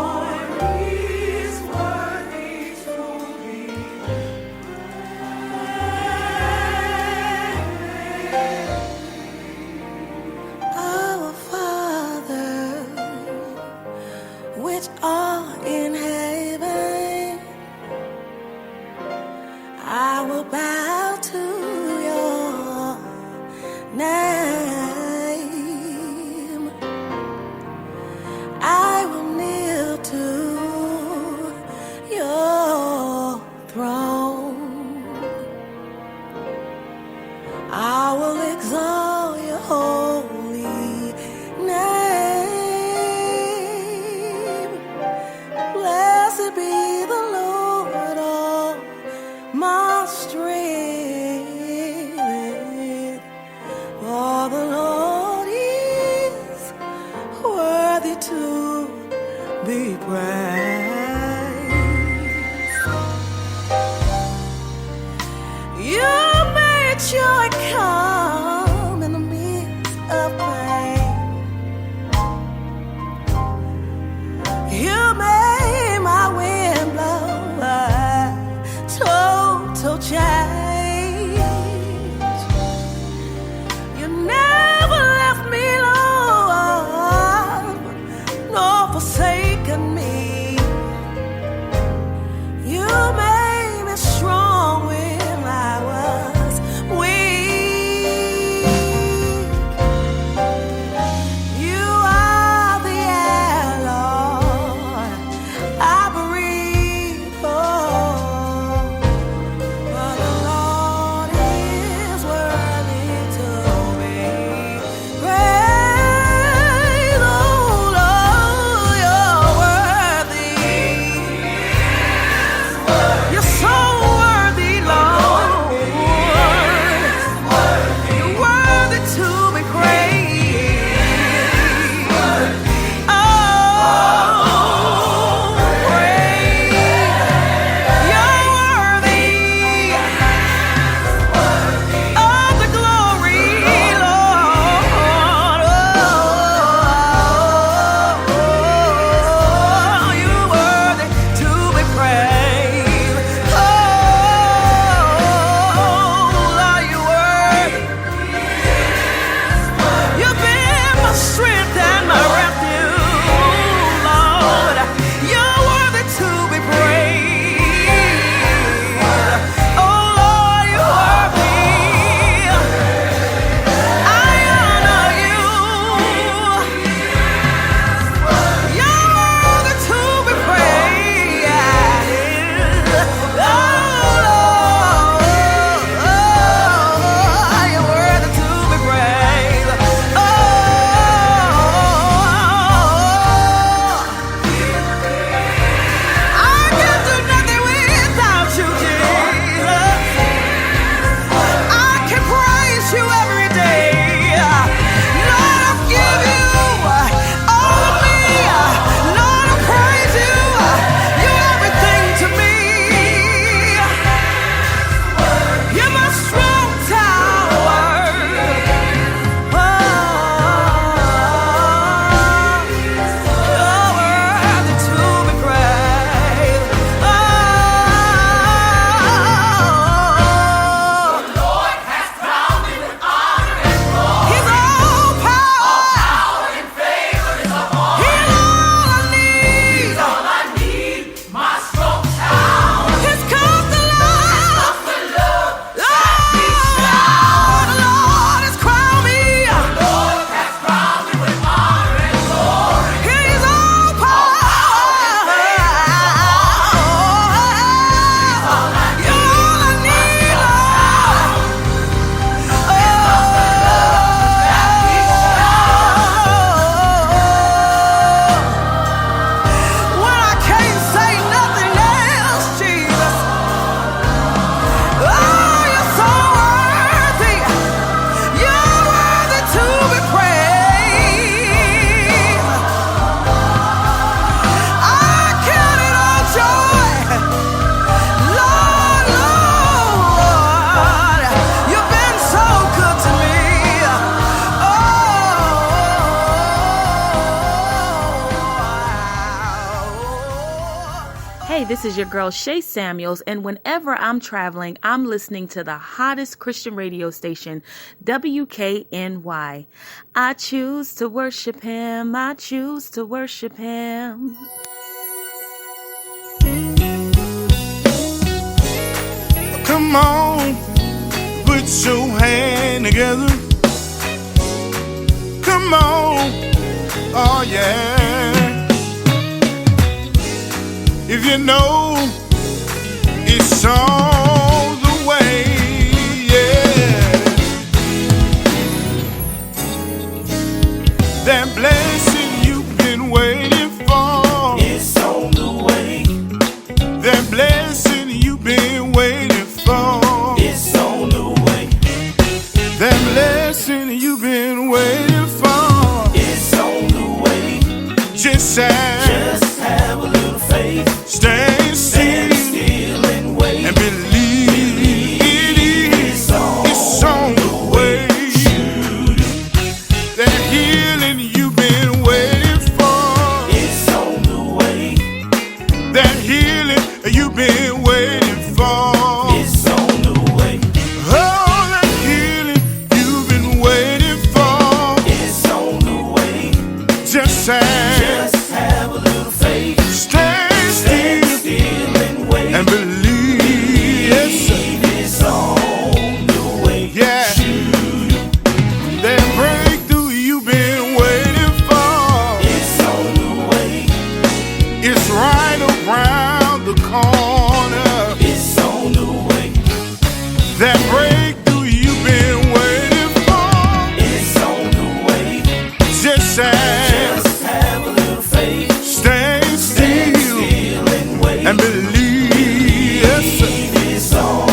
K: Hey, this is your girl Shay Samuels, and whenever I'm traveling, I'm listening to the hottest Christian radio station, WKNY. I choose to worship Him. I choose to worship Him.
D: Come on, put your hand together. Come on, oh yeah. If you know it's all the way, yeah. That blessing you've been waiting for, it's on the way. That blessing you've been waiting for, it's on the way. That blessing you've been waiting for, it's on the way. Just have a little faith. Stand still and wait and believe it's on the way. That healing you've been waiting for, it's on the way. That healing you've been waiting for, it's on the way. Oh, that healing you've been waiting for, it's on the way. Just have a little faith. Stand still and wait and believe, yes, it's on the way. Yeah, that breakthrough you've been waiting for, it's on the way. It's right around the corner, it's on the way. That breakthrough you've been waiting for, it's on the way. Just have a little faith. Stand still and believe, yes, it's on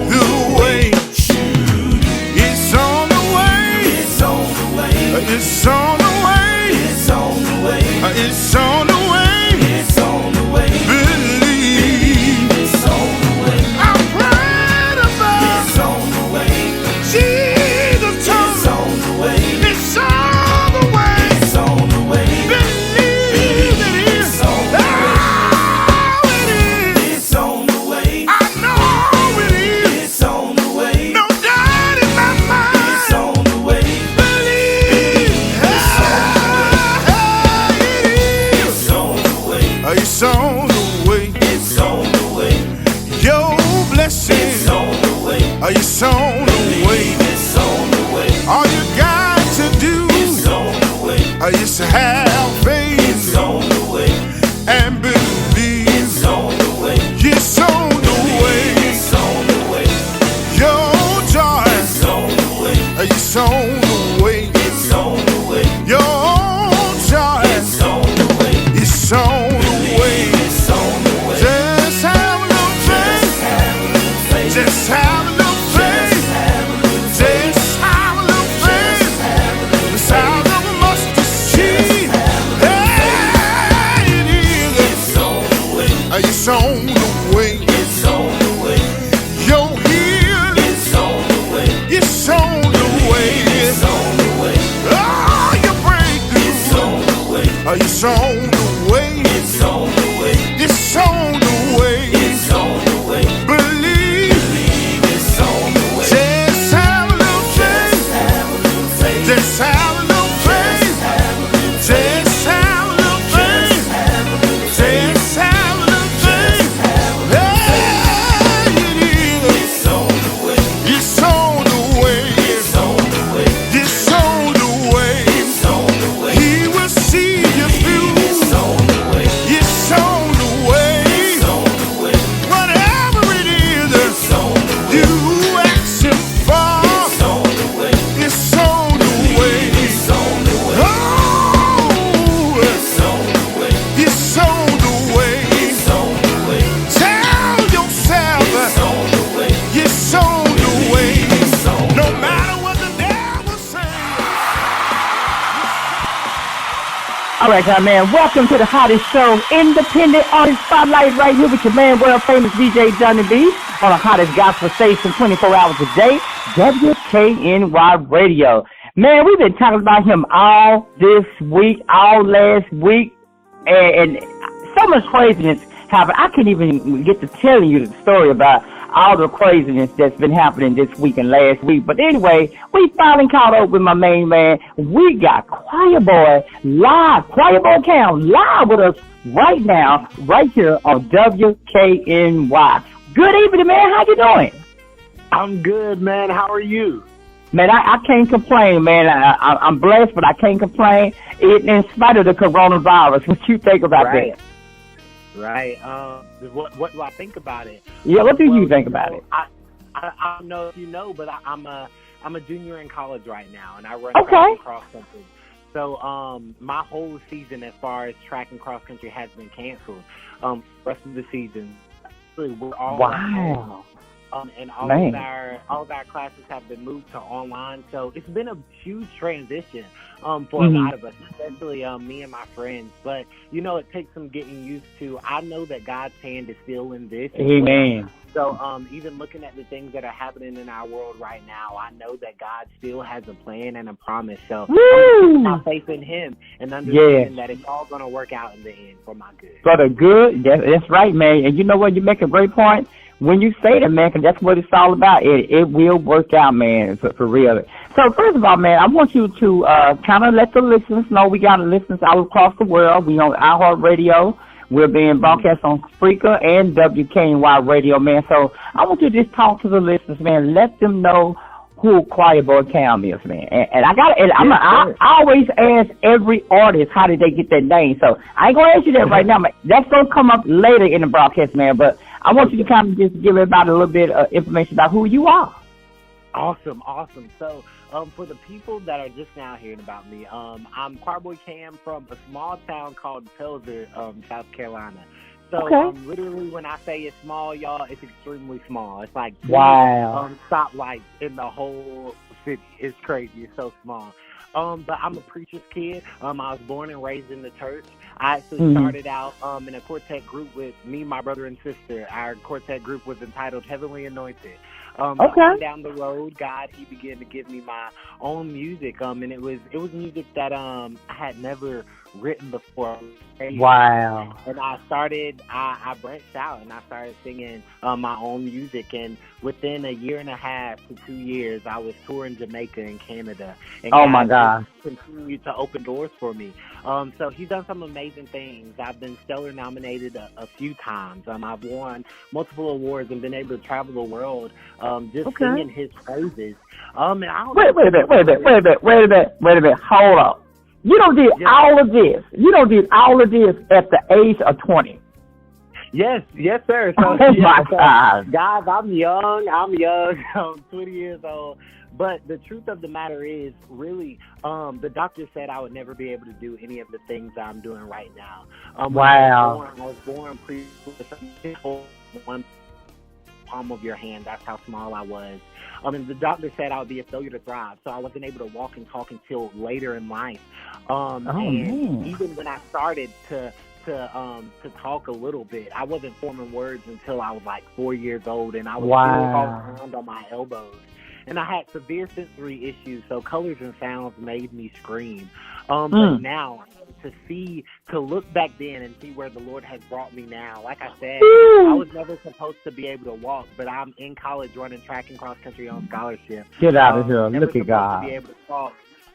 D: the way. It's on the way. It's on the way. It's on the way. It's on the way. It's on the way. It's on the way. Believe it's on the way. I prayed about it's on the way. Jesus told it's on the way. It's on the way. It's on the way. Believe it is on the way. It's on the way. I know it is. It's on the way. No doubt in my mind. It's on the way. Believe it's on the way. It's on the way. It's on the way. Your blessing. It's on the way. It's on the way. It's on the way. All you got to do. It's on the way. Is to have faith. It's on the way. And believe. It's on the way. It's on the way. It's on the way. Your joy. It's on the way. It's on the way. It's on the way. Your joy. It's on the way. It's on the way. It's on the way. Just have a little faith. Just have a little faith. Just have a little faith. The sound of a mustard seed. Hey, it is. It's on the way. It's on the way. It's on the way. Your healing. It's on the way. It's on the way. It's on the way. Oh, your breakthrough. It's on the way. It's on the way. It's on the way. It's on the way. It's on the way. Believe it's on the way. Just have a little faith. Just have a little faith. Just have a little faith. Just have a little faith. Hey, it is. It's on the way. It's on the way. It's on the way. It's on the way. It's on the way. He will see you through. It's on the way. It's on the way. It's on the way. Whatever it is, it's on the way. You ask him for. It's on the way. It's on the way. It's on the way. Oh, it's on the way. It's on the way. It's on the way. Tell yourself it's on the way. It's on the way. It's on the way. No matter what the devil says.
L: All right, now, man, welcome to the hottest show, Independent Artist Spotlight, right here with your man, world-famous DJ Donnell on the hottest gospel station 24 hours a day, WKNY Radio. Man, we've been talking about him all this week, all last week, and so much craziness happened. I can't even get to telling you the story about all the craziness that's been happening this week and last week. But anyway, we finally caught up with my main man. We got Choir Boy live, Choir Boy Cam live with us right now, right here on WKNY. Good evening, man. How you doing?
M: I'm good, man. How are you?
L: Man, I can't complain, man. I'm blessed, but I can't complain. In spite of the coronavirus, what you think about that?
M: Right. What do I think about it?
L: Yeah, what do you think about it?
M: I don't know if you know, but I'm a junior in college right now, and I run track and cross country. So my whole season, as far as track and cross country, has been canceled. Rest of the season, we're all and all of our classes have been moved to online. So it's been a huge transition for a lot of us, especially me and my friends. But, it takes some getting used to. I know that God's hand is still in this.
L: Amen.
M: So even looking at the things that are happening in our world right now, I know that God still has a plan and a promise. So I'm my faith in Him and understanding that it's all going to work out in the end for my good.
L: For the good, that's right, man. And you know what? You make a great point. When you say that, man, because that's what it's all about. It will work out, man, for real. So, first of all, man, I want you to kind of let the listeners know we got listeners all across the world. We on iHeartRadio. We're being broadcast on Spreaker and WKNY Radio, man. So, I want you to just talk to the listeners, man. Let them know who Choir Boy Cam is, man. And I always ask every artist how did they get their name. So, I ain't going to ask you that right now, man. That's going to come up later in the broadcast, man. But I want you to kind of just give everybody a little bit of information about who you are.
M: Awesome. So, for the people that are just now hearing about me, I'm Choir Boy Cam from a small town called Pelzer, South Carolina. So, literally, when I say it's small, y'all, it's extremely small. It's like stoplights in the whole city. It's crazy. It's so small. But I'm a preacher's kid. I was born and raised in the church. I actually started out in a quartet group with me, my brother, and sister. Our quartet group was entitled Heavenly Anointed. Down the road, He began to give me my own music, and it was music that I had never written before.
L: Wow.
M: And I branched out and I started singing my own music, and within a year and a half to 2 years, I was touring Jamaica and Canada. And
L: my God.
M: Continued to open doors for me. So He's done some amazing things. I've been Stellar nominated a few times. I've won multiple awards and been able to travel the world singing His praises. And I don't
L: wait a minute. Hold up. You don't did all of this. You don't did all of this at the age of 20.
M: Yes, sir. So,
L: my God.
M: Guys, I'm young. I'm 20 years old. But the truth of the matter is, really, the doctor said I would never be able to do any of the things I'm doing right now.
L: Wow.
M: I was born one palm of your hand. That's how small I was. And the doctor said I would be a failure to thrive, so I wasn't able to walk and talk until later in life. And even when I started to talk a little bit, I wasn't forming words until I was like 4 years old, and I was still walking around on my elbows. And I had severe sensory issues, so colors and sounds made me scream. But now, to look back then and see where the Lord has brought me now, like I said, I was never supposed to be able to walk, but I'm in college running track and cross country on scholarship.
L: Get out of here. Look at God.
M: To be able to talk.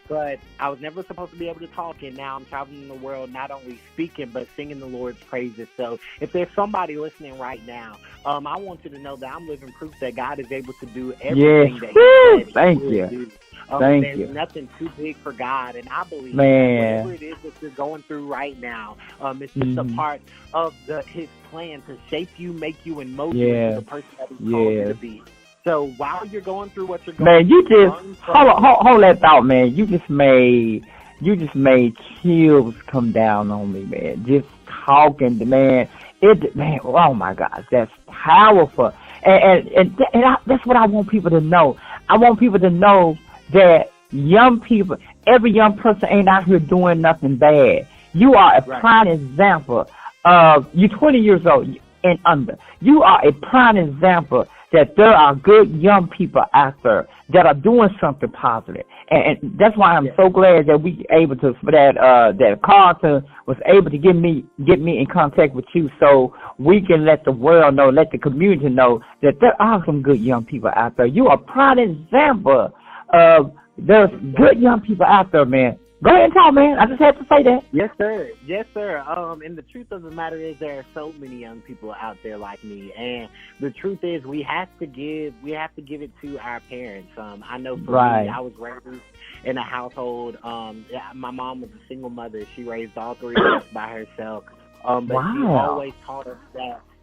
M: But I was never supposed to be able to talk, and now I'm traveling the world not only speaking but singing the Lord's praises. So if there's somebody listening right now, I want you to know that I'm living proof that God is able to do everything that He said
L: Thank
M: He
L: you.
M: would do. There's nothing too big for God, and I believe whatever it is that you're going through right now, it's just a part of His plan to shape you, make you, and mold you into the person that He's called you to be. So while you're going through what you're going through,
L: you just hold that thought, man. You just made chills come down on me, man. Just talking, man. Oh my gosh, that's powerful. And that's what I want people to know. I want people to know that young people, every young person ain't out here doing nothing bad. You are a prime example of, you're 20 years old, and under. You are a prime example that there are good young people out there that are doing something positive. And that's why I'm so glad that we able to, that Carlton was able to get me in contact with you so we can let the world know, let the community know that there are some good young people out there. You are a prime example of there's good young people out there, man. Go ahead and talk, man. I just had to say that.
M: Yes, sir. Yes, sir. And the truth of the matter is there are so many young people out there like me. And the truth is we have to give it to our parents. I know for me, I was raised in a household. My mom was a single mother. She raised all three of us by herself. But she always taught us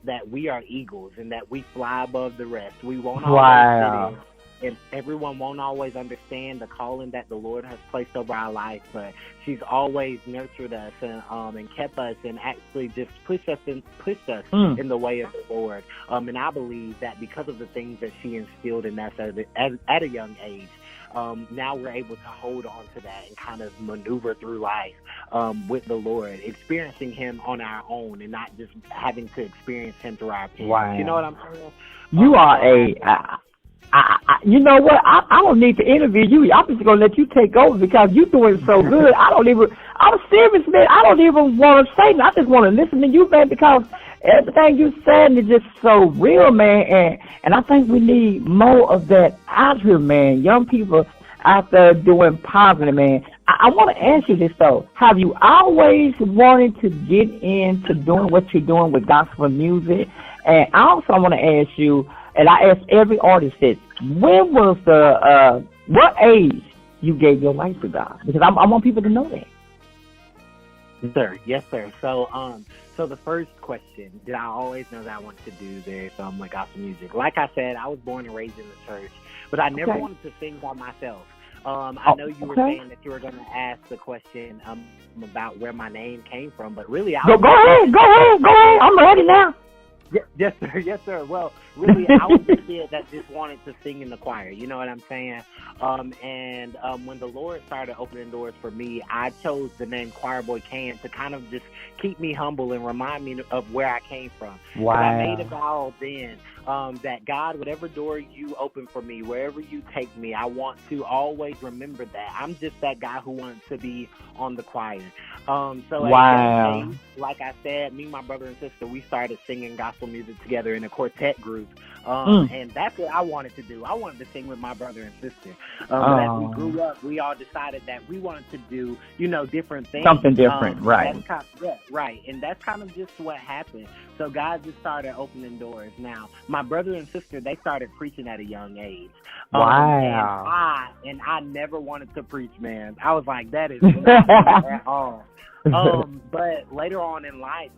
M: that we are eagles and that we fly above the rest. We won't always fit in. And everyone won't always understand the calling that the Lord has placed over our life, but she's always nurtured us and kept us and actually just pushed us in the way of the Lord. And I believe that because of the things that she instilled in us at a young age, now we're able to hold on to that and kind of maneuver through life with the Lord, experiencing Him on our own and not just having to experience Him through our parents.
L: Wow.
M: You know what I'm saying?
L: You are you know what? I don't need to interview you. I'm just gonna let you take over because you're doing so good. I'm serious, man. I don't even want to say it. I just want to listen to you, man, because everything you're saying is just so real, man. And I think we need more of that out here, man. Young people out there doing positive, man. I want to ask you this though: have you always wanted to get into doing what you're doing with gospel music? And I also want to ask you. And I asked every artist this, when was what age you gave your life to God? Because I want people to know that.
M: Yes, sir. So the first question, did I always know that I wanted to do this, like gospel music? Like I said, I was born and raised in the church, but I never wanted to sing by myself. I know you were saying that you were going to ask the question about where my name came from, but really,
L: go ahead. I'm ready now.
M: Yes, sir. Well, really, I was the kid that just wanted to sing in the choir. You know what I'm saying? And when the Lord started opening doors for me, I chose the name Choir Boy Cam to kind of just keep me humble and remind me of where I came from.
L: Wow.
M: I made a vow then that God, whatever door you open for me, wherever you take me, I want to always remember that. I'm just that guy who wants to be on the choir.
L: Wow.
M: At age, like I said, me, my brother and sister, we started singing gospel music together in a quartet group. And that's what I wanted to do. I wanted to sing with my brother and sister. But as we grew up, we all decided that we wanted to do, different things.
L: Something different, right.
M: Right. And that's kind of just what happened. So God just started opening doors. Now, my brother and sister, they started preaching at a young age.
L: Wow.
M: And I never wanted to preach, man. I was like, that is not at all. But later on in life,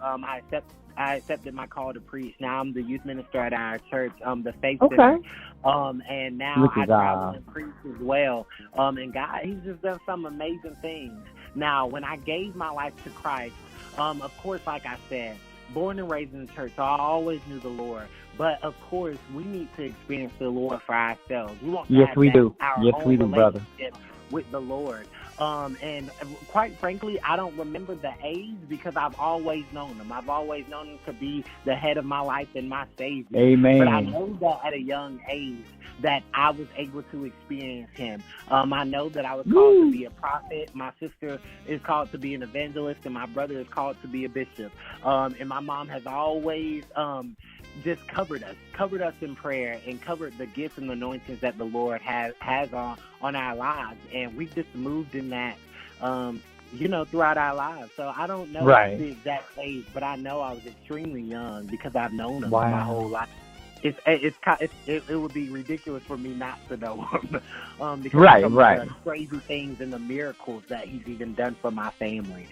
M: I accepted my call to preach. Now I'm the youth minister at our church, the Faith Center. And now I travel and preach as well. And God, He's just done some amazing things. Now, when I gave my life to Christ, of course, like I said, born and raised in the church, so I always knew the Lord. But of course, we need to experience the Lord for ourselves. We want to have our own relationship with the Lord. And quite frankly, I don't remember the age because I've always known Him. I've always known Him to be the head of my life and my Savior.
L: Amen.
M: But I know that at a young age that I was able to experience Him. I know that I was called to be a prophet. My sister is called to be an evangelist, and my brother is called to be a bishop. And my mom has always just covered us in prayer and covered the gifts and anointings that the Lord has on our lives. And we just moved in that, throughout our lives. So I don't know the exact age, but I know I was extremely young because I've known Him my whole life. It would be ridiculous for me not to know Him because of the crazy things and the miracles that He's even done for my family.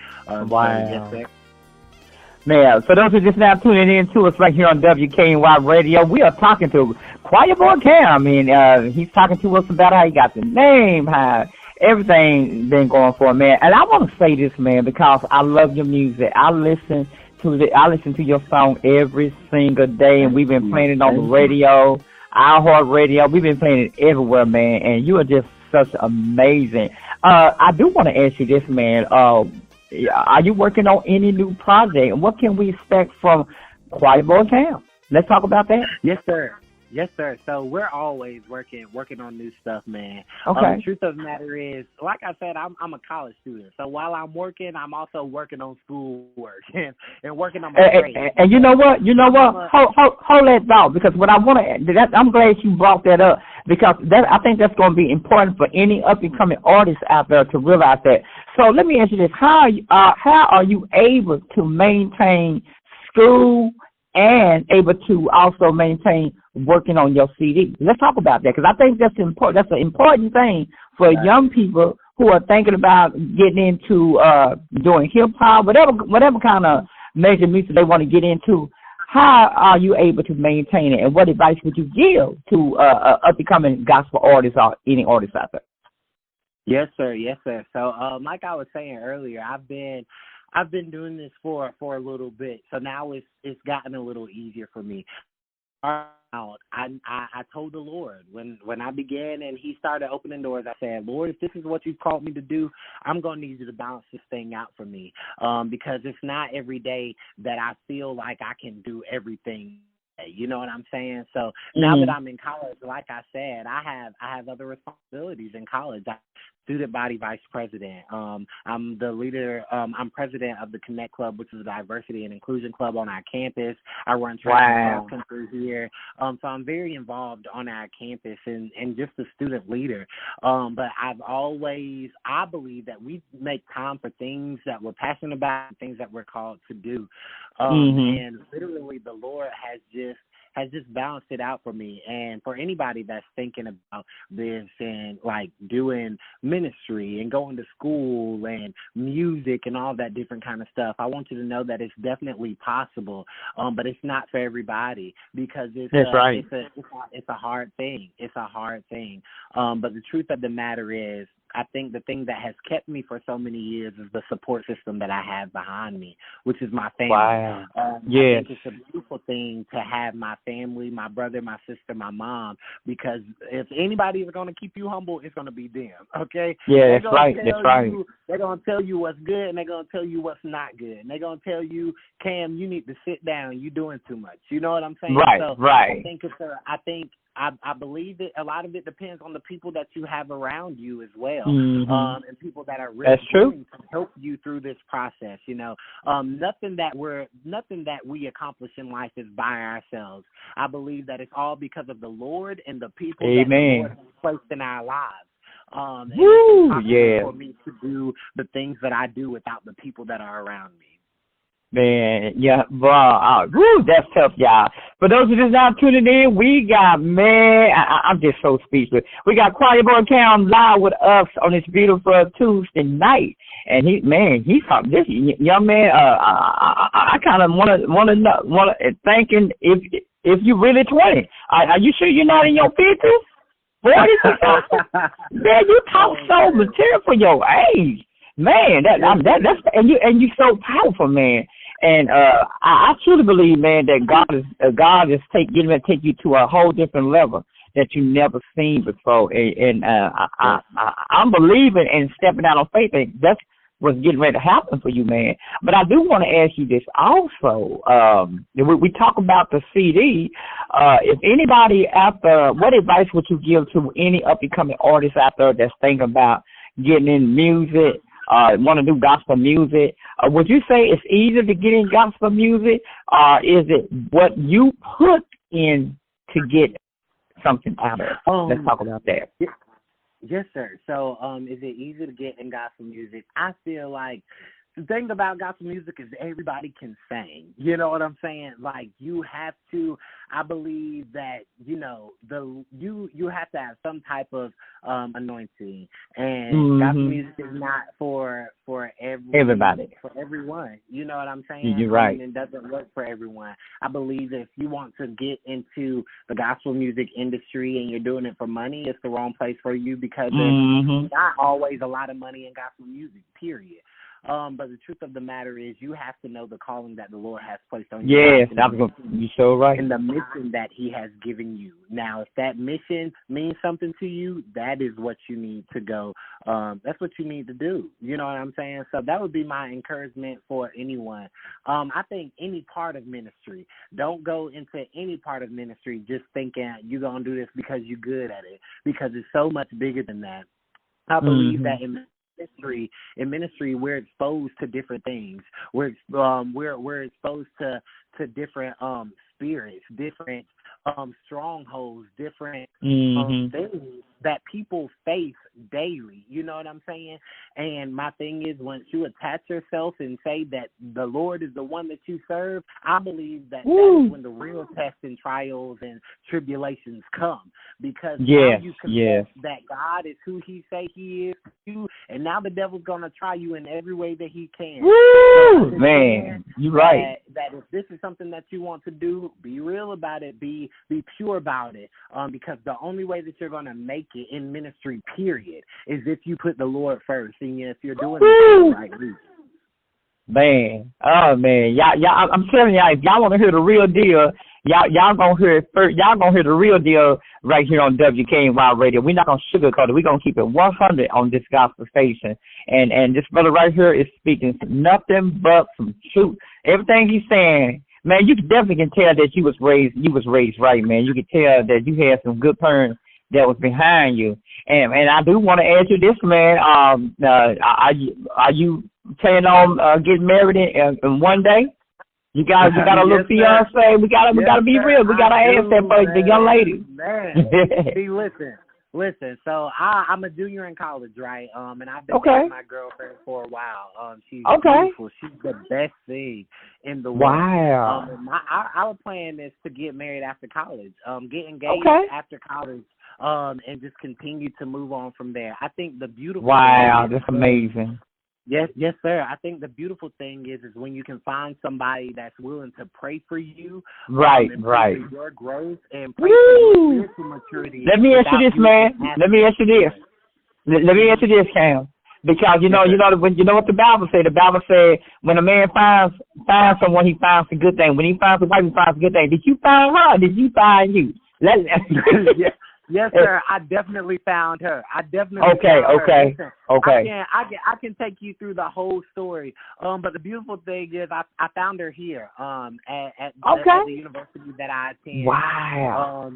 L: Man, for those who just now tuning in to us right here on WKNY Radio, we are talking to Choir Boy Cam. He's talking to us about how he got the name, how everything been going for him, man. And I want to say this, man, because I love your music. I listen to your song every single day, and we've been playing it on the radio, iHeartRadio. We've been playing it everywhere, man, and you are just such amazing. I do want to ask you this, man. Are you working on any new project? And what can we expect from Choir Boy Cam. Let's talk about that.
M: Yes, sir. Yes, sir. So we're always working on new stuff, man.
L: Okay.
M: The truth of the matter is, like I said, I'm a college student. So while I'm working, I'm also working on schoolwork and working on my grades.
L: And you know what? Hold that thought, because what I want to, I'm glad you brought that up, because I think that's going to be important for any up and coming artists out there to realize that. So let me ask you this: how are you able to maintain school and able to also maintain working on your CD? Let's talk about that, because I think that's important. That's an important thing for young people who are thinking about getting into doing hip hop, whatever kind of major music they want to get into. How are you able to maintain it, and what advice would you give to up and coming gospel artists or any artists out there?
M: Yes, sir. Yes, sir. So, like I was saying earlier, I've been doing this for a little bit, so now it's gotten a little easier for me. I told the Lord when I began and He started opening doors, I said, Lord, if this is what you've called me to do, I'm going to need you to balance this thing out for me, because it's not every day that I feel like I can do everything. You know what I'm saying? So now that I'm in college, like I said, I have other responsibilities in college. I'm student body vice president. I'm the leader. I'm president of the Connect Club, which is a diversity and inclusion club on our campus. I run track and cross country here. So I'm very involved on our campus and just a student leader. But I believe that we make time for things that we're passionate about, and things that we're called to do. And literally the Lord has just balanced it out for me. And for anybody that's thinking about this and like doing ministry and going to school and music and all that different kind of stuff, I want you to know that it's definitely possible, but it's not for everybody, because it's a hard thing. It's a hard thing. But the truth of the matter is, I think the thing that has kept me for so many years is the support system that I have behind me, which is my family.
L: Wow.
M: I think it's a beautiful thing to have my family, my brother, my sister, my mom, because if anybody is going to keep you humble, it's going to be them, okay?
L: Yeah, that's right.
M: They're going to tell you what's good, and they're going to tell you what's not good. And they're going to tell you, Cam, you need to sit down. You're doing too much. You know what I'm saying?
L: Right.
M: I believe that a lot of it depends on the people that you have around you as well, and people that are really willing to help you through this process. You know, nothing that we accomplish in life is by ourselves. I believe that it's all because of the Lord and the people that the Lord has placed in our lives. And it's for me to do the things that I do without the people that are around me.
L: Man, yeah, bro, that's tough, y'all. For those who just now tuning in, we got, I'm just so speechless. We got Choir Boy Cam live with us on this beautiful Tuesday night, and he's this young man. I kind of want to thinking if you really 20, are you sure you're not in your 50s? 40s? Man, you talk so material for your age. Man, that's and you so powerful, man. And I truly believe, man, that God is getting ready to take you to a whole different level that you never seen before. And I'm believing and stepping out on faith that that's what's getting ready to happen for you, man. But I do want to ask you this also. We talk about the CD. If anybody out there, what advice would you give to any up and coming artists out there that's thinking about getting in music? Want to do gospel music? Would you say it's easier to get in gospel music, or is it what you put in to get something out of it? Let's talk about that.
M: Yes, sir. So, is it easy to get in gospel music? I feel like the thing about gospel music is everybody can sing. You know what I'm saying? Like, you have to, I believe that, you know, you have to have some type of anointing. And gospel music is not for
L: everybody.
M: For everyone. You know what I'm saying?
L: You're right.
M: It doesn't work for everyone. I believe that if you want to get into the gospel music industry and you're doing it for money, it's the wrong place for you, because there's not always a lot of money in gospel music, period. But the truth of the matter is, you have to know the calling that the Lord has placed on you.
C: Yes, you're so right.
M: And the mission that He has given you. Now, if that mission means something to you, that is what you need to go. That's what you need to do. You know what I'm saying? So that would be my encouragement for anyone. I think any part of ministry, don't go into any part of ministry just thinking you're going to do this because you're good at it, because it's so much bigger than that. I believe that in ministry, we're exposed to different things. We're exposed to different spirits, different strongholds, different things that people face daily. You know what I'm saying? And my thing is, once you attach yourself and say that the Lord is the one that you serve, I believe that that is when the real tests and trials and tribulations come. Because now you confess that God is who He say He is to you, and now the devil's going to try you in every way that he can.
C: Woo! Man, you're right.
M: That if this is something that you want to do, be real about it, be pure about it, because the only way that you're going to make it in ministry, period, is if you put the Lord first, and if you're doing the right reason.
C: Man, oh man, y'all, I'm telling y'all, if y'all want to hear the real deal, y'all gonna hear it first. Y'all gonna hear the real deal right here on WKNY Radio. We're not gonna sugarcoat it. We're gonna keep it 100 on this gospel station. And this brother right here is speaking nothing but some truth. Everything he's saying, man, you definitely can tell that you was raised right, man. You can tell that you had some good parents that was behind you. And I do want to ask you this, man. Are you planning on getting married in one day? You got a little fiance. We gotta be real. We gotta ask that for the young lady.
M: Man, see, listen. So I'm a junior in college, right? And I've been dating my girlfriend for a while. She's beautiful. She's the best thing in the world.
C: Wow.
M: Our plan is to get married after college. Get engaged after college. And just continue to move on from there. I think the beautiful
C: thing that's amazing.
M: Yes, sir. I think the beautiful thing is when you can find somebody that's willing to pray for you,
C: right.
M: For your growth and pray for your spiritual maturity.
C: Let me ask you this, man. Let me ask you this, Cam. Because you know what the Bible say. The Bible say when a man finds someone, he finds a good thing. When he finds a wife, he finds a good thing. Did you find her? Or did you find you?
M: Yes, sir. I definitely found her. Found her.
C: Okay.
M: I can take you through the whole story. But the beautiful thing is, I found her here. At the university that I attend.
C: Wow.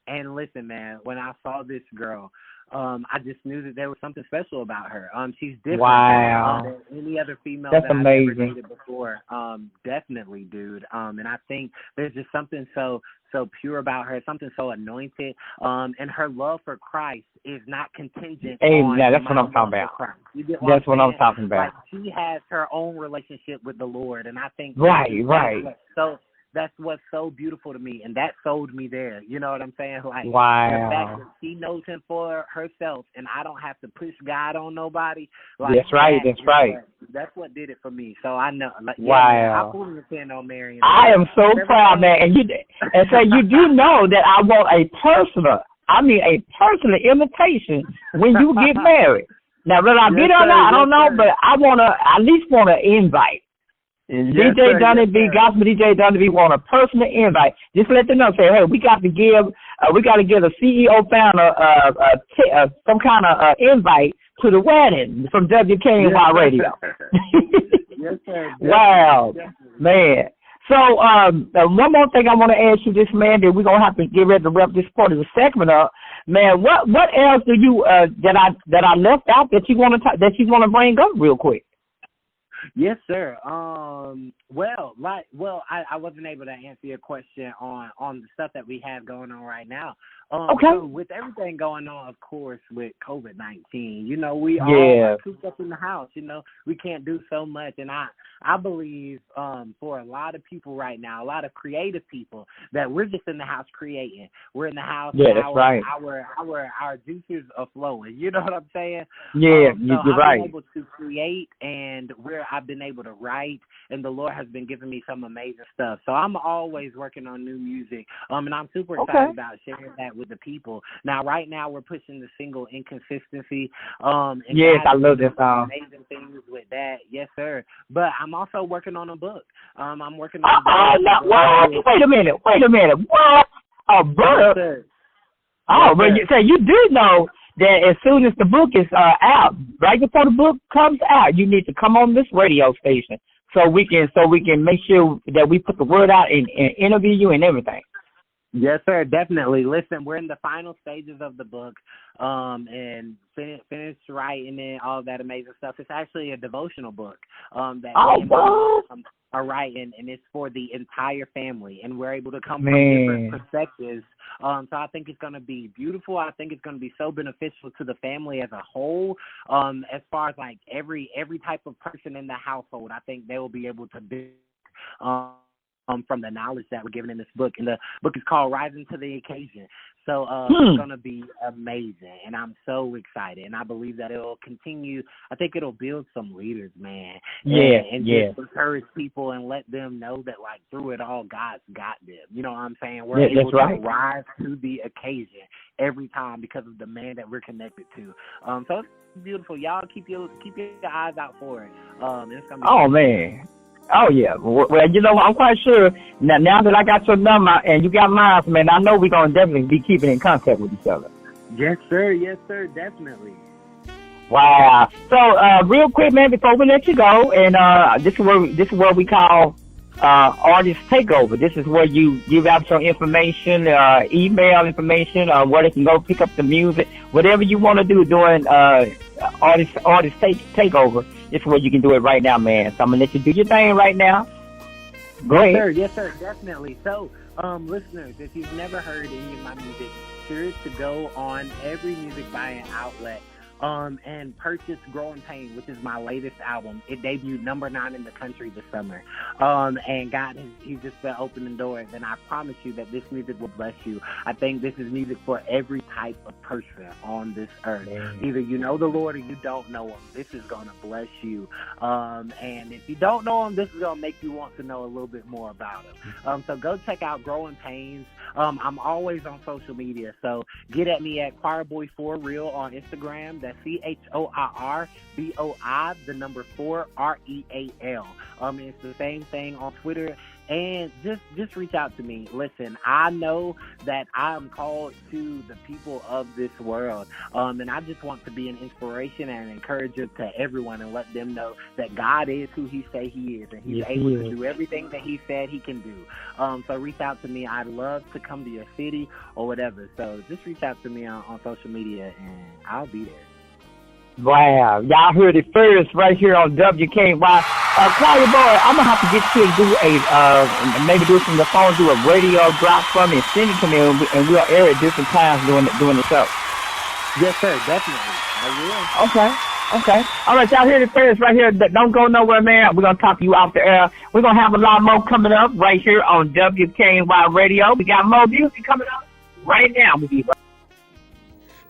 M: And listen, man, when I saw this girl, I just knew that there was something special about her. She's different than any other female that I've ever dated before. Definitely, dude. And I think there's just something so pure about her, something so anointed. And her love for Christ is not contingent on
C: that's what I'm talking about. That's what I'm talking about.
M: Like, she has her own relationship with the Lord, and I think that's what's so beautiful to me, and that sold me there. You know what I'm saying? Like, the fact that she knows Him for herself, and I don't have to push God on nobody. Like,
C: that's right.
M: That's what did it for me. So I know. Like,
C: wow.
M: I fully intend on marrying.
C: I am so proud, man. And you do know that I want a personal invitation when you get married. Now, whether I get or not, I don't know, but I at least want an invite. DJ Donnell B, Gospel DJ Donnell B want a personal invite. Just let them know. Say, hey, we got to give a CEO founder some kind of invite to the wedding from WKNY Radio.
M: Yes, sir.
C: Wow, man. So one more thing I want to ask you, this man, that we're gonna have to get ready to wrap this part of the segment up. Man, what else do you that I left out that you want to bring up real quick?
M: Yes, sir. I wasn't able to answer your question on the stuff that we have going on right now. So with everything going on, of course, with COVID-19, we are cooped up in the house. We can't do so much, and I believe for a lot of people right now, a lot of creative people, that we're just in the house creating. We're in the house.
C: Yeah, that's right.
M: Our juices are flowing. You know what I'm saying?
C: Yeah, you're right.
M: I've been able to create, and I've been able to write, and the Lord has been giving me some amazing stuff. So I'm always working on new music, and I'm super excited about sharing that with the people. Now, right now, we're pushing the single Inconsistency. And
L: Yes,
M: God
L: I
M: is
L: love
M: doing
L: that song.
M: amazing things with that. Yes, sir. But I'm also working on a book. I'm working on a book.
L: What? Wait a minute. What? A book?
M: Yes, sir.
L: Oh,
M: Yes,
L: but
M: sir.
L: you do know that as soon as the book is out, right before the book comes out, you need to come on this radio station so we can make sure that we put the word out and interview you and everything.
M: Yes, sir, definitely. Listen, we're in the final stages of the book, and finished writing it, all that amazing stuff. It's actually a devotional book that me and my mom are writing, and it's for the entire family, and we're able to come from different perspectives. So I think it's going to be beautiful. I think it's going to be so beneficial to the family as a whole. As far as like every type of person in the household, I think they will be able to be. From the knowledge that we're given in this book. And the book is called Rising to the Occasion. So it's going to be amazing, and I'm so excited. And I believe that it'll continue. I think it'll build some leaders, man. And just encourage people and let them know that, like, through it all, God's got them. You know what I'm saying? We're able to rise to the occasion every time because of the man that we're connected to. So it's beautiful. Y'all keep your eyes out for it. It's gonna be
L: man. Oh, yeah. Well, you know, I'm quite sure now that I got your number and you got mine, man, I know we're going to definitely be keeping in contact with each other.
M: Yes, sir. Yes, sir. Definitely.
L: Wow. So, real quick, man, before we let you go, and this is what we call artist takeover. This is where you give out your information, email information, where they can go pick up the music, whatever you want to do during artist takeover. It's where you can do it right now, man. So I'm gonna let you do your thing right now. Go ahead.
M: Yes, sir, definitely. So, listeners, if you've never heard any of my music, be sure to go on every music buying outlet and purchase Growing Pain, which is my latest album. It debuted number 9 in the country this summer. And God, He's just been opening doors, and I promise you that this music will bless you. I think this is music for every type of person on this earth. Either you know the Lord or you don't know Him. This is going to bless you. And if you don't know Him, this is going to make you want to know a little bit more about Him. So go check out Growing Pains. I'm always on social media, so get at me at ChoirBoy4Real on Instagram. That's ChoirBoi, the number 4 REAL. It's the same thing on Twitter. And just reach out to me. Listen, I know that I am called to the people of this world, and I just want to be an inspiration and an encourager to everyone and let them know that God is who He say He is, and He's able to do everything that He said He can do. So reach out to me. I'd love to come to your city or whatever. So just reach out to me on social media, and I'll be there.
L: Wow, y'all heard it first right here on WKY. Choir Boy, I'm gonna have to get you to do maybe do some of the phone, do a radio drop for me and send it to me, and we'll air it different times during the show.
M: Yes, sir, definitely. I will.
L: Okay. All right, y'all heard it first right here. Don't go nowhere, man. We're gonna talk to you off the air. We're gonna have a lot more coming up right here on WKY Radio. We got more music coming up right now. We'll be right.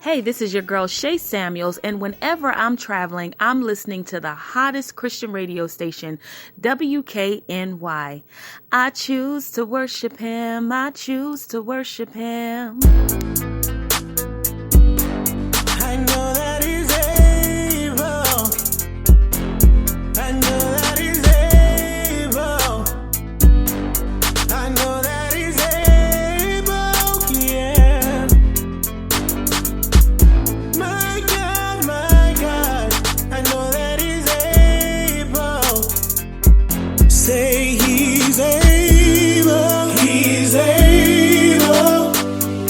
K: Hey, this is your girl Shay Samuels, and whenever I'm traveling, I'm listening to the hottest Christian radio station, WKNY. I choose to worship Him. I choose to worship Him.
H: I know that He's able. I know that He's able. I know that He's able, yeah. My God, I know that He's able. Say He's able. He's able.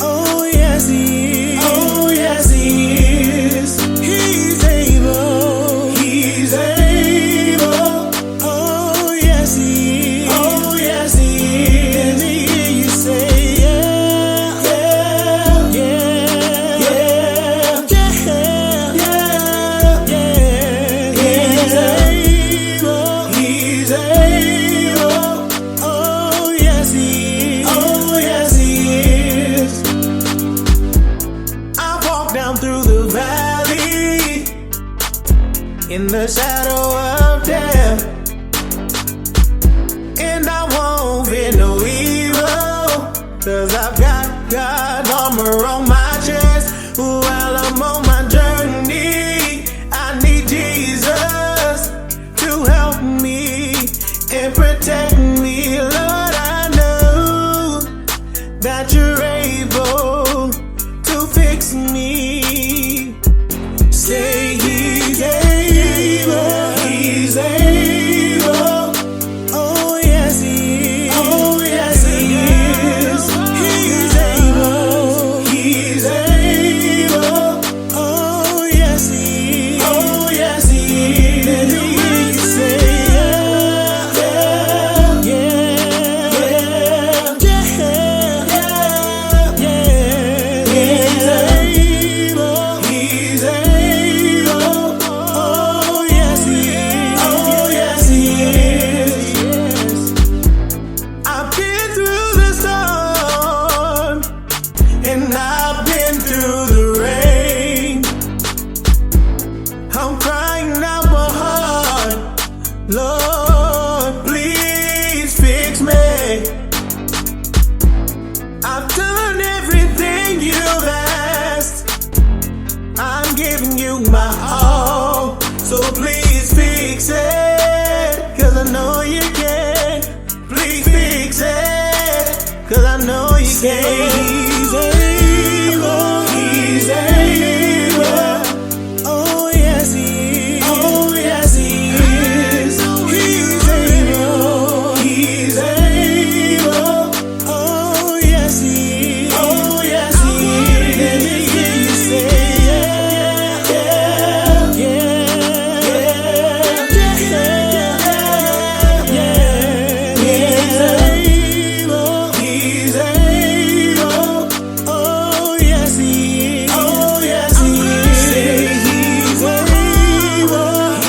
H: Oh yes He is. Oh yes He is. He's able. He's able. Oh yes He is. Oh yes He is. Let me hear you say yeah, yeah, yeah, yeah, yeah, yeah. He's able. He's able. Oh yes He is. Oh yes He is. I walk down through the valley in the shadow of death, and I won't fear no evil, 'cause I've got God's armor
F: power on my chest while I'm on my journey. I need Jesus to help me and protect me. Lord, I know that you're able to fix me. Say he's able, he's able. Oh yes he is, oh yes he is. He's able, he's able. Oh yes he is, oh yes he is. Let me hear you say yeah, yeah, yeah, yeah, yeah, yeah. He's able, oh yes he is, oh yes he is. I've been through the storm and I've been through the rain. I'm crying out for heart, Lord, please fix me. I've done everything you've asked. I'm giving you my all, so please fix it, 'cause I know you can. Please fix it, 'cause I know you can. He's able, he's able. Oh yes he is, oh yes he is. He's able, he's able. Oh yes he is, oh yes he is. Let me hear you say yeah, yeah, yeah, yeah, yeah, yeah. He's able, oh yes he is, oh yes he is. He's able,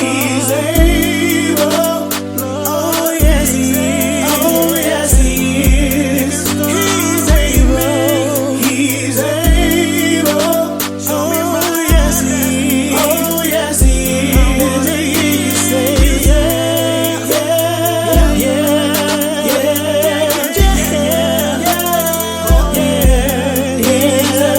F: he's able. Oh yes he is, oh yes he is. He's able, he's able. Oh yes he is, oh yes he is. Let me hear you say yeah, yeah, yeah, yeah, yeah, yeah.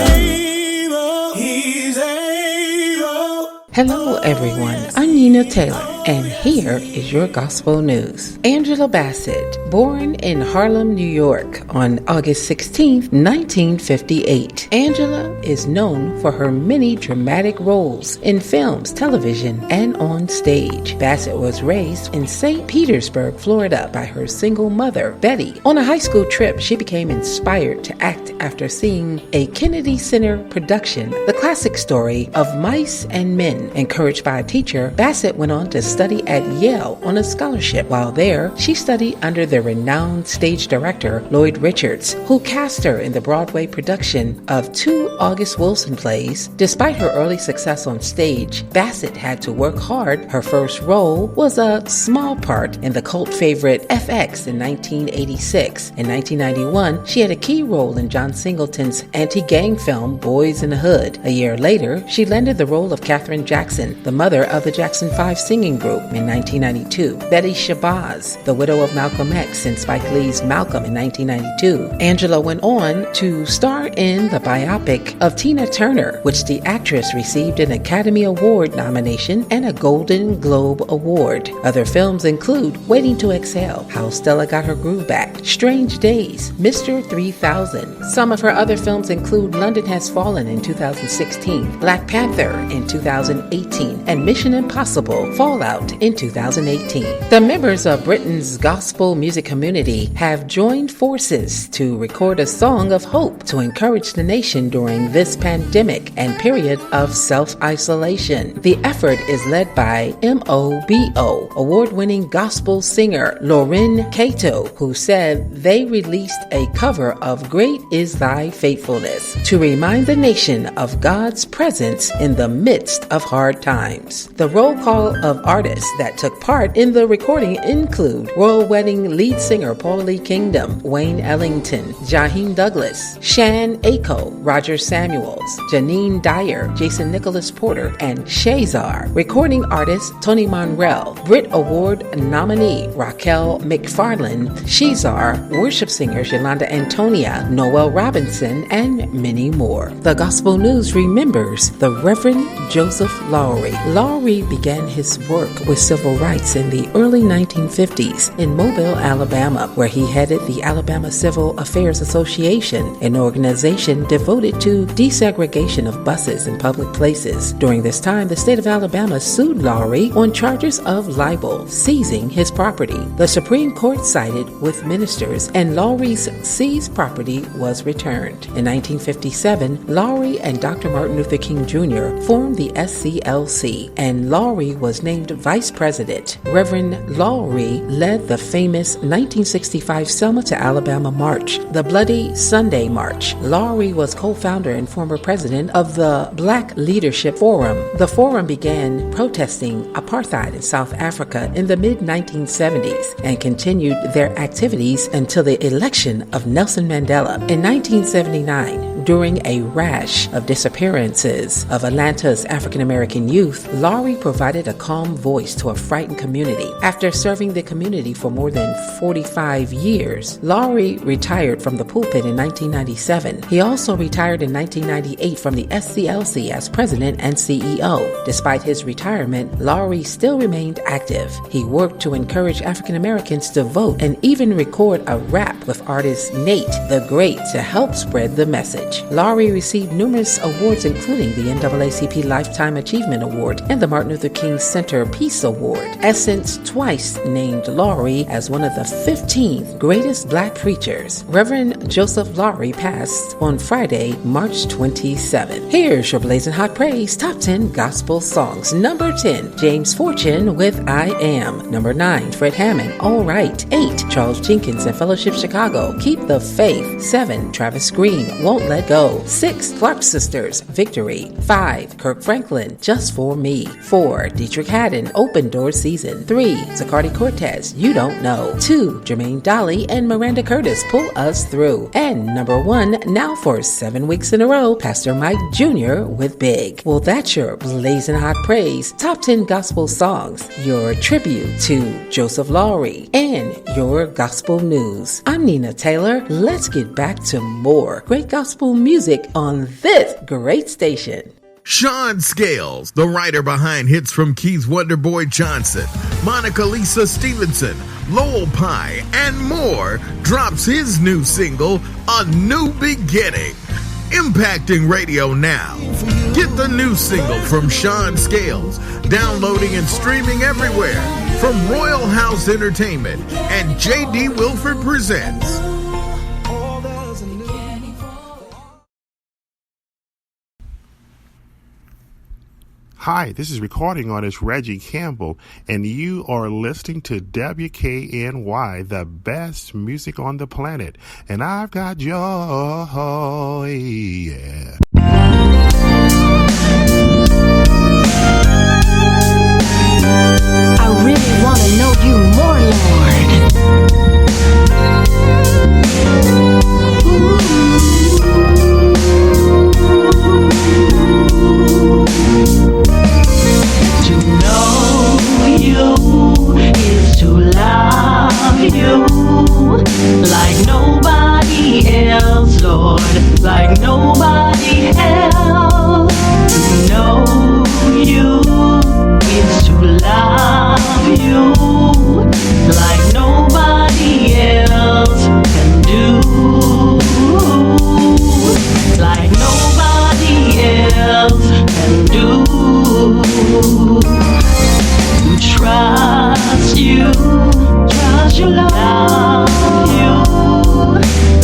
F: He's able.
J: Hello, everyone. I'm Nina Taylor, and here is your gospel news. Angela Bassett, born in Harlem, New York on August 16, 1958. Angela is known for her many dramatic roles in films, television, and on stage. Bassett was raised in St. Petersburg, Florida by her single mother, Betty. On a high school trip, she became inspired to act after seeing a Kennedy Center production, The Classic Story of Mice and Men. Encouraged by a teacher, Bassett went on to study at Yale on a scholarship. While there, she studied under the renowned stage director Lloyd Richards, who cast her in the Broadway production of 2 August Wilson plays. Despite her early success on stage, Bassett had to work hard. Her first role was a small part in the cult favorite FX in 1986. In 1991, she had a key role in John Singleton's anti-gang film Boys in the Hood. A year later, she landed the role of Katherine Jackson, the mother of the Jackson 5 singing group, in 1992. Betty Shabazz, the widow of Malcolm X in Spike Lee's Malcolm in 1992. Angela went on to star in the biopic of Tina Turner, which the actress received an Academy Award nomination and a Golden Globe Award. Other films include Waiting to Exhale, How Stella Got Her Groove Back, Strange Days, Mr. 3000. Some of her other films include London Has Fallen in 2016, Black Panther in 2018, and Mission Impossible Fallout in 2018. The members of Britain's gospel music community have joined forces to record a song of hope to encourage the nation during this pandemic and period of self-isolation. The effort is led by MOBO, award-winning gospel singer Lauren Cato, who said they released a cover of Great Is Thy Faithfulness to remind the nation of God's presence in the midst of hard times. The roll call of Artists that took part in the recording include Royal Wedding lead singer Paulie Kingdom, Wayne Ellington, Jaheim Douglas, Shan Ako, Roger Samuels, Janine Dyer, Jason Nicholas Porter, and Shazar. Recording artists Tony Monrell, Brit Award nominee Raquel McFarlane, Shazar, worship singers Yolanda Antonia, Noel Robinson, and many more. The Gospel News remembers the Reverend Joseph Lowry. Lowry began his work with civil rights in the early 1950s in Mobile, Alabama, where he headed the Alabama Civil Affairs Association, an organization devoted to desegregation of buses in public places. During this time, the state of Alabama sued Lowry on charges of libel, seizing his property. The Supreme Court sided with ministers, and Lowry's seized property was returned. In 1957, Lowry and Dr. Martin Luther King Jr. formed the SCLC, and Lowry was named vice president. Reverend Lowry led the famous 1965 Selma to Alabama March, the Bloody Sunday March. Lowry was co-founder and former president of the Black Leadership Forum. The forum began protesting apartheid in South Africa in the mid-1970s and continued their activities until the election of Nelson Mandela. In 1979, during a rash of disappearances of Atlanta's African-American youth, Lowry provided a calm voice to a frightened community. After serving the community for more than 45 years, Lowry retired from the pulpit in 1997. He also retired in 1998 from the SCLC as president and CEO. Despite his retirement, Lowry still remained active. He worked to encourage African Americans to vote and even record a rap with artist Nate the Great to help spread the message. Lowry received numerous awards, including the NAACP Lifetime Achievement Award and the Martin Luther King Center Peace Award. Essence twice named Lowry as one of the 15 greatest black preachers. Reverend Joseph Lowry passed on Friday, March 27. Here's your blazing hot praise top 10 gospel songs. Number 10, James Fortune with I Am. Number 9, Fred Hammond, All Right. 8, Charles Jenkins and Fellowship Chicago, Keep the Faith. 7, Travis Green, Won't Let Go. 6, Clark Sisters, Victory. 5, Kirk Franklin, Just For Me. 4, Dietrich Haddon, Open Door Season. 3, Zacardi Cortez, You Don't Know. 2, Jermaine Dolly and Miranda Curtis, Pull Us Through. And number 1, now for 7 weeks in a row, Pastor Mike Jr. with Big. Well, that's your blazing hot praise top 10 gospel songs, your tribute to Joseph Lowry, and your gospel news. I'm Nina Taylor. Let's get back to more great gospel music on this great station.
N: Sean Scales, the writer behind hits from Keith's Wonderboy Johnson, Monica Lisa Stevenson, Lowell Pye, and more, drops his new single, A New Beginning, impacting radio now. Get the new single from Sean Scales, downloading and streaming everywhere from Royal House Entertainment and J.D. Wilford Presents.
O: Hi, this is recording artist Reggie Campbell, and you are listening to WKNY, the best music on the planet. And I've got joy, yeah.
I: I really want to know you more, Lord. To know you is to love you like nobody else, Lord, like nobody else. To know you is to love you like nobody else can do, like nobody else can do. To trust you, love you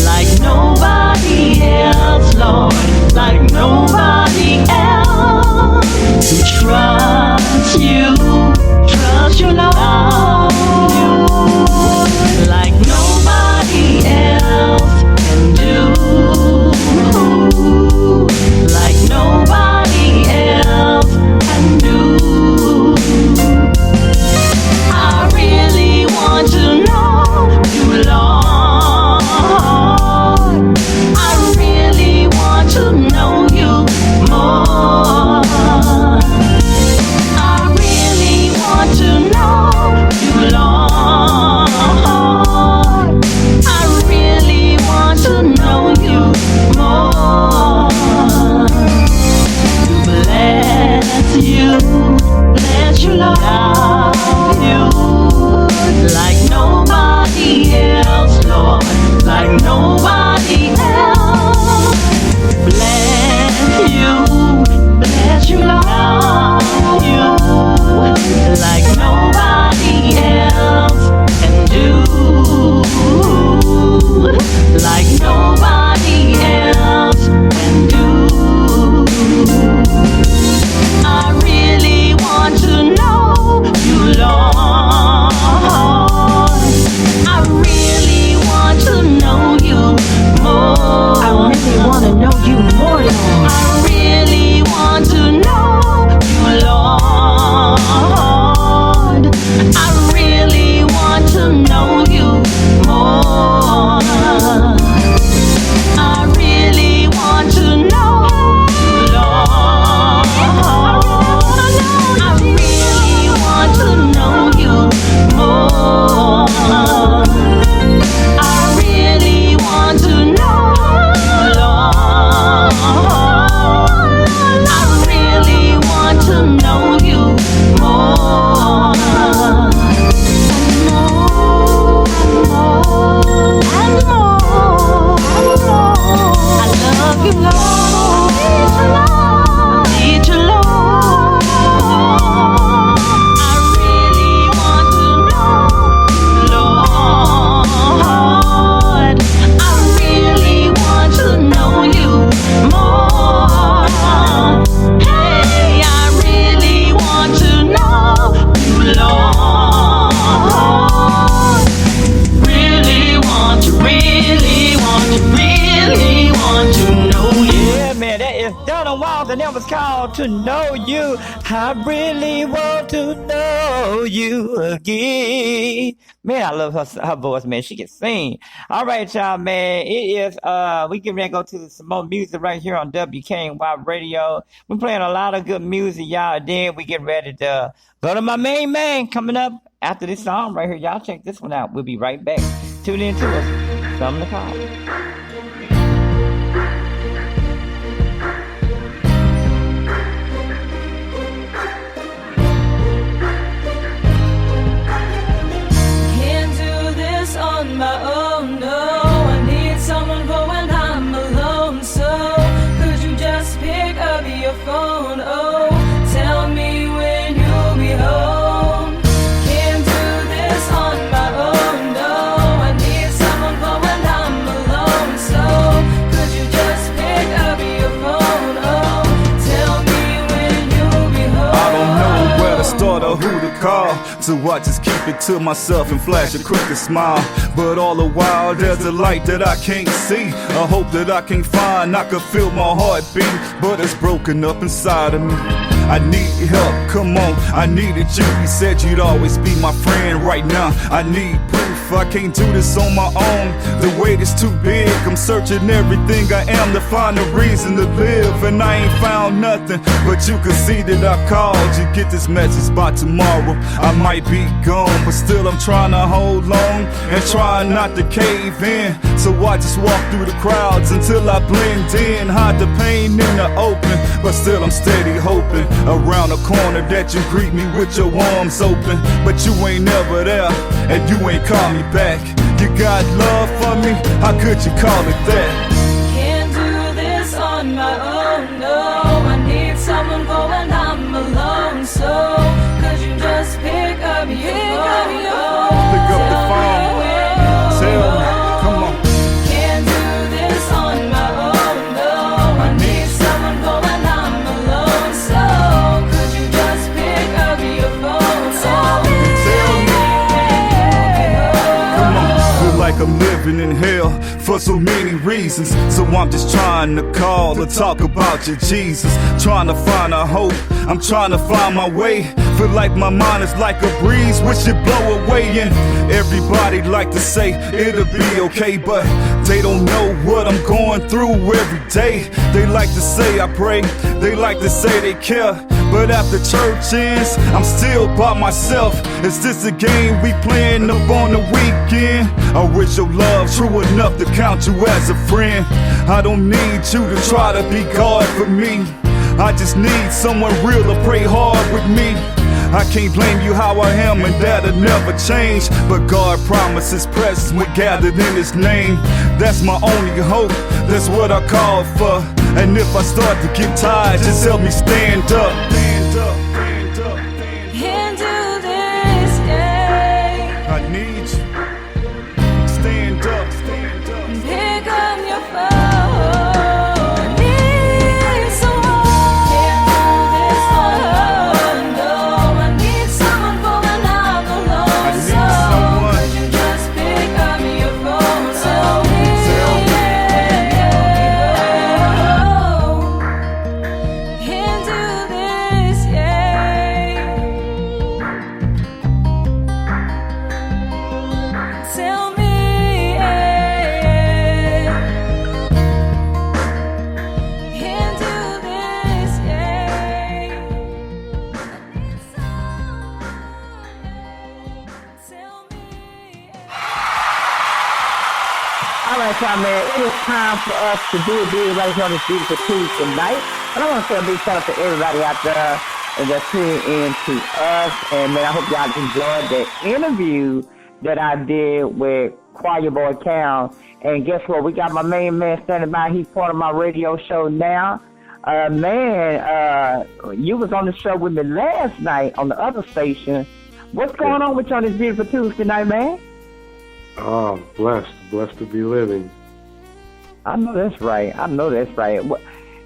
I: like nobody else, Lord, like nobody else. To trust you, love you like nobody else can do, like nobody else can do.
C: want to know you. I really want to know you again. Man, I love her voice, man. She can sing. All right, y'all, man. It is, we getting ready to go to some more music right here on WKNY Radio. We're playing a lot of good music, y'all. Then we get ready to go to my main man coming up after this song right here. Y'all check this one out. We'll be right back. Tune in to us. Something to call.
G: On my own, no, I need someone for when I'm alone. So could you just pick up your phone? Oh, tell me when you'll be home. Can't do this on my own, no, I need someone for when I'm alone. So could you just pick up your phone? Oh, tell me when you'll be home.
P: I don't know where to start or who to call, so I just keep it to myself and flash a crooked smile. But all the while there's a light that I can't see, a hope that I can't find. I can feel my heart beat, but it's broken up inside of me. I need help, come on, I needed you. You said you'd always be my friend. Right now I need proof, I can't do this on my own. The weight is too big, I'm searching everything I am to find a reason to live, and I ain't found nothing. But you can see that I called you. Get this message by tomorrow, I might be gone, but still I'm trying to hold on and trying not to cave in. So I just walk through the crowds until I blend in, hide the pain in the open, but still I'm steady hoping around the corner that you greet me with your arms open. But you ain't never there, and you ain't call me back. You got love for me, how could you call it that?
G: Can't do this on my own, no, I need someone for when I'm alone. So could you just pick up your phone?
P: Pick up the phone, tell me, come on.
G: Can't do this on my own, no, I need someone for when I'm alone. So could you just pick up your phone? Tell me.
P: Come on, feel like I'm living in hell for so many reasons. So I'm just trying to call or talk about your Jesus. Trying to find a hope, I'm trying to find my way. Feel like my mind is like a breeze, wish it blow away. And everybody like to say it'll be okay, but they don't know what I'm going through every day. They like to say I pray, they like to say they care, but after church ends, I'm still by myself. Is this a game we playing up on the weekend? Or is your love true enough to count you as a friend? I don't need you to try to be God for me, I just need someone real to pray hard with me. I can't blame you how I am, and that'll never change. But God promises presence when gathered in His name. That's my only hope, that's what I call for. And if I start to get tired, just help me stand up. Stand up, stand up, stand up.
G: Can't do this, yeah.
P: I need you. Stand up, stand up.
G: Pick up your phone. I need someone. Can't do this on my own, no. I need someone for when I'm alone. So could you just pick up your phone? Tell me. Can't do this, yeah. Tell me, yeah. Can't do this, yeah. I need someone, tell me.
L: All right, y'all, man. It is time for us to do a deal right here on this beautiful Tuesday night. And I want to say a big shout out to everybody out there and just tuning in to us. And, man, I hope y'all enjoyed the interview that I did with Choir Boy Cal. And guess what? We got my main man standing by. He's part of my radio show now. You was on the show with me last night on the other station. What's going on with you on this beautiful Tuesday night, man?
Q: Oh, blessed to be living.
L: I know that's right.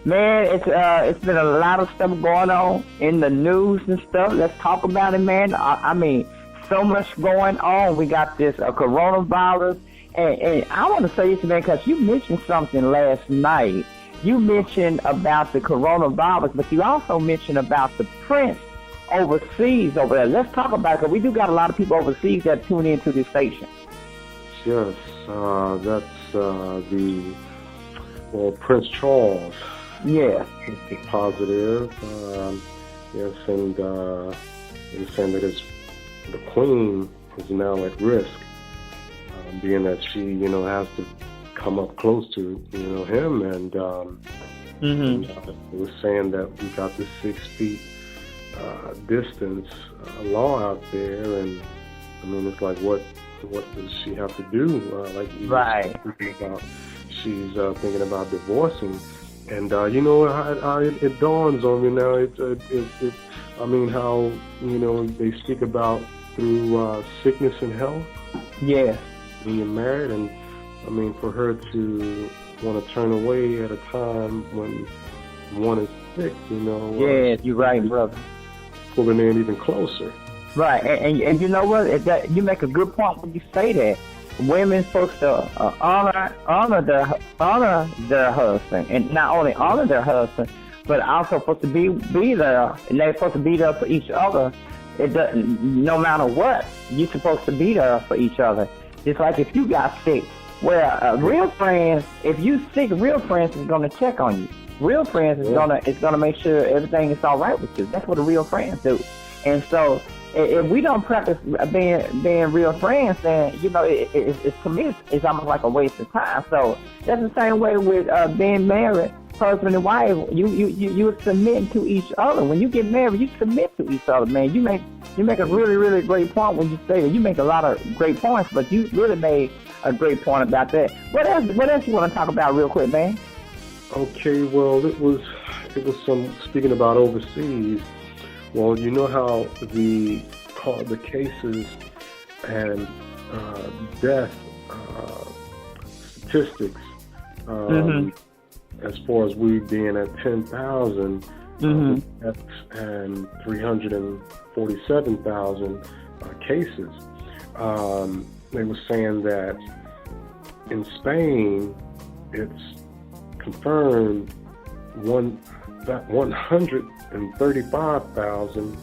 L: Man, it's been a lot of stuff going on in the news and stuff. Let's talk about it, man. I mean, so much going on. We got this coronavirus. And I want to say this, man, because you mentioned something last night. you mentioned about the coronavirus, but you also mentioned about the prince overseas over there. Let's talk about it, because we do got a lot of people overseas that tune into this station.
Q: Yes, that's Prince Charles.
L: Yeah.
Q: Positive. Yes, and he's saying that the Queen is now at risk, being that she, has to come up close to, him, and it was saying that we got the 6 feet distance law out there, and I mean, it's like, what does she have to do? Like you
L: right.
Q: were thinking about, she's thinking about divorcing, and it dawns on me now. I mean, how they speak about through sickness and health.
L: Yeah.
Q: Being married, and I mean, for her to want to turn away at a time when one is sick,
L: Yeah, you're right, brother.
Q: Pulling in even closer.
L: Right, and you know what? You make a good point when you say that. Women supposed to honor their husband, and not only honor their husband, but also supposed to be there, and they're supposed to be there for each other. It doesn't, no matter what, you're supposed to be there for each other. Just like if you got sick, real friends, if you sick, real friends is gonna check on you. Real friends is gonna make sure everything is all right with you. That's what the real friends do. And so, if we don't practice being real friends, then it's to me it's almost like a waste of time. So that's the same way with being married, husband and wife. You submit to each other. When you get married, you submit to each other, man. You make a really, really great point when you say that. You make a lot of great points, but you really made a great point about that. What else you want to talk about real quick, man?
Q: Okay, well, it was some speaking about overseas. Well, you know how the cases and death statistics, as far as we being at 10,000 deaths and 347,000 cases. They were saying that in Spain, it's confirmed 135,000,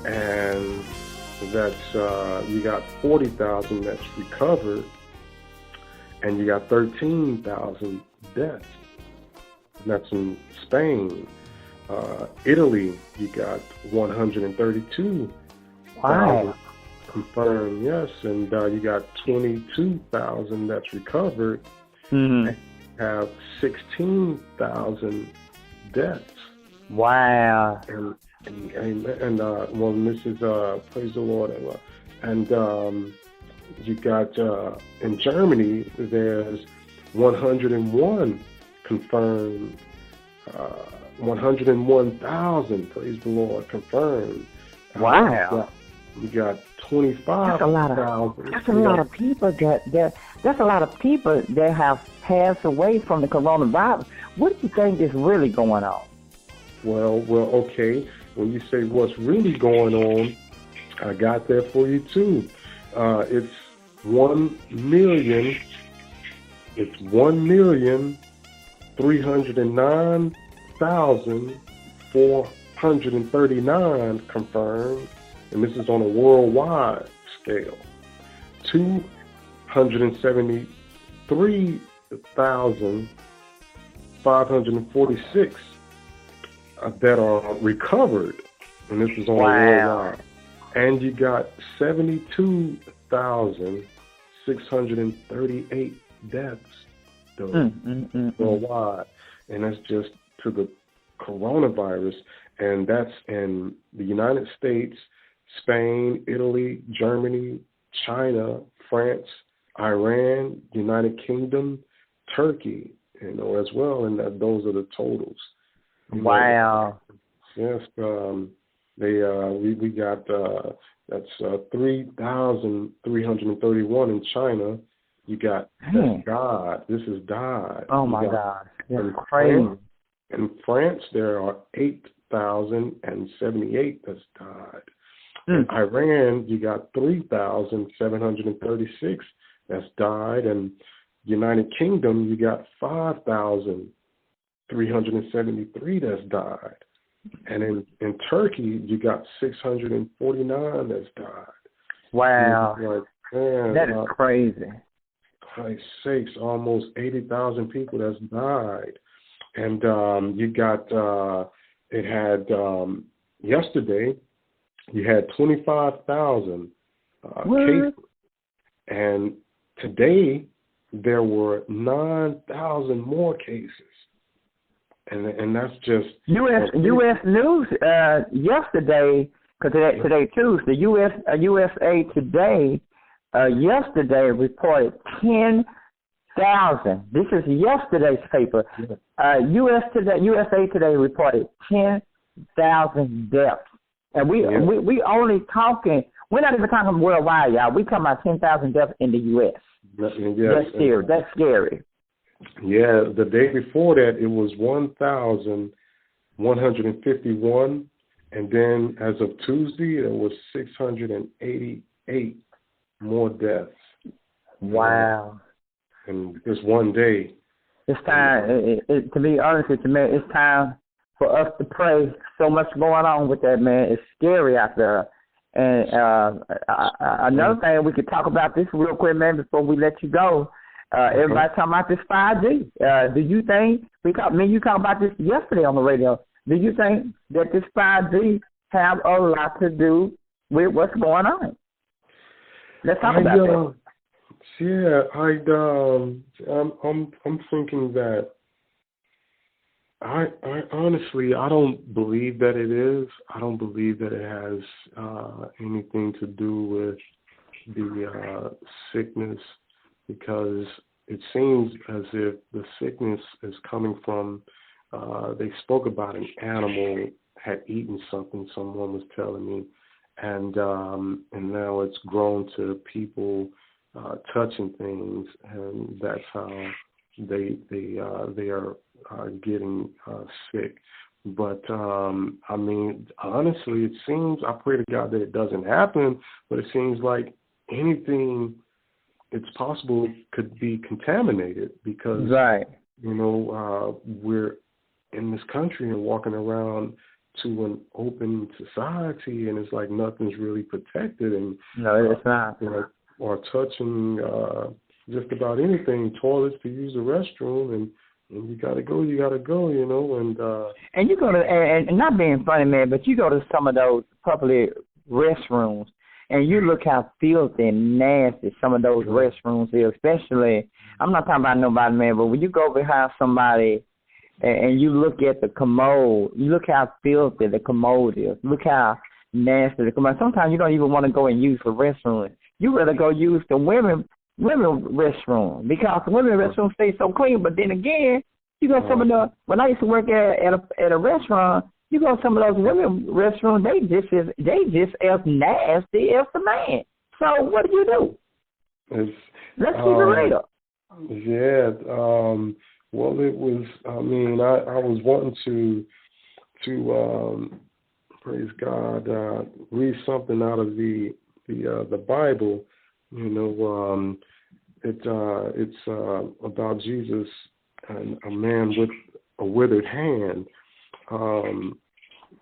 Q: and that's you got 40,000 that's recovered, and you got 13,000 deaths. And that's in Spain. Italy, you got 132,000 confirmed, yes, and you got 22,000 that's recovered. And have 16,000 deaths.
L: Wow.
Q: And well, this is praise the Lord, and you got in Germany there's 101 confirmed, 101,000, praise the Lord, confirmed.
L: Wow.
Q: You got 25,000.
L: That's a lot of people that's a lot of people that have passed away from the coronavirus. What do you think is really going on?
Q: Well, okay. When you say what's really going on, I got that for you too. It's 1,309,439 confirmed, and this is on a worldwide scale. 273,546 that are recovered, and this is on worldwide. And you got 72,638 deaths worldwide, and that's just to the coronavirus, and that's in the United States, Spain, Italy, Germany, China, France, Iran, United Kingdom, Turkey, as well, and those are the totals.
L: Wow.
Q: Yes, we got that's 3,331 in China. You got that's died. This is died.
L: Oh my God, that's crazy.
Q: In France, there are 8,078 that's died. In Iran, you got 3,736 that's died, and United Kingdom, you got 5,000 373 that's died. And in Turkey, you got 649 that's died.
L: Wow.
Q: Like, man,
L: that is crazy.
Q: Christ's sakes, almost 80,000 people that's died. And you got, it had, yesterday, you had 25,000 cases. And today, there were 9,000 more cases. And that's just U.S.
L: News yesterday, because today Tuesday, USA Today yesterday reported 10,000. This is yesterday's paper. USA Today reported 10,000 deaths, and we only talking. We're not even talking worldwide, y'all. We talking about 10,000 deaths in the U.S.
Q: Yes,
L: That's scary.
Q: Yeah, the day before that, it was 1,151, and then as of Tuesday, there was 688 more deaths.
L: Wow.
Q: And just one day.
L: It's time, to be honest with you, man, it's time for us to pray. So much going on with that, man. It's scary out there. And another thing, we could talk about this real quick, man, before we let you go. Everybody talking about this 5G. Do you think, you talked about this yesterday on the radio, do you think that this 5G have a lot to do with what's going on? Let's talk about that.
Q: Yeah, I'm thinking that I honestly, I don't believe that it is. I don't believe that it has anything to do with the sickness, because it seems as if the sickness is coming from, they spoke about an animal had eaten something, someone was telling me, and now it's grown to people touching things, and that's how they are getting sick. But I mean, honestly, it seems, I pray to God that it doesn't happen, but it seems like anything it's possible could be contaminated, because we're in this country and walking around to an open society, and it's like nothing's really protected, and
L: no, it's not.
Q: Or touching just about anything, toilets to use the restroom, and you gotta go, and
L: you go to, and not being funny, man, but you go to some of those public restrooms, and you look how filthy and nasty some of those restrooms is, especially, I'm not talking about nobody, man, but when you go behind somebody and you look at the commode, you look how filthy the commode is. Look how nasty the commode. Sometimes you don't even want to go and use the restroom. You rather go use the women restroom, because the women restroom stay so clean. But then again, you go some of the, when I used to work at a restaurant, you go some of those women restrooms, they just as nasty as the man. So what do you do? Let's keep it real.
Q: Yeah. Well, it was. I mean, I was wanting to praise God, read something out of the Bible. It's about Jesus and a man with a withered hand.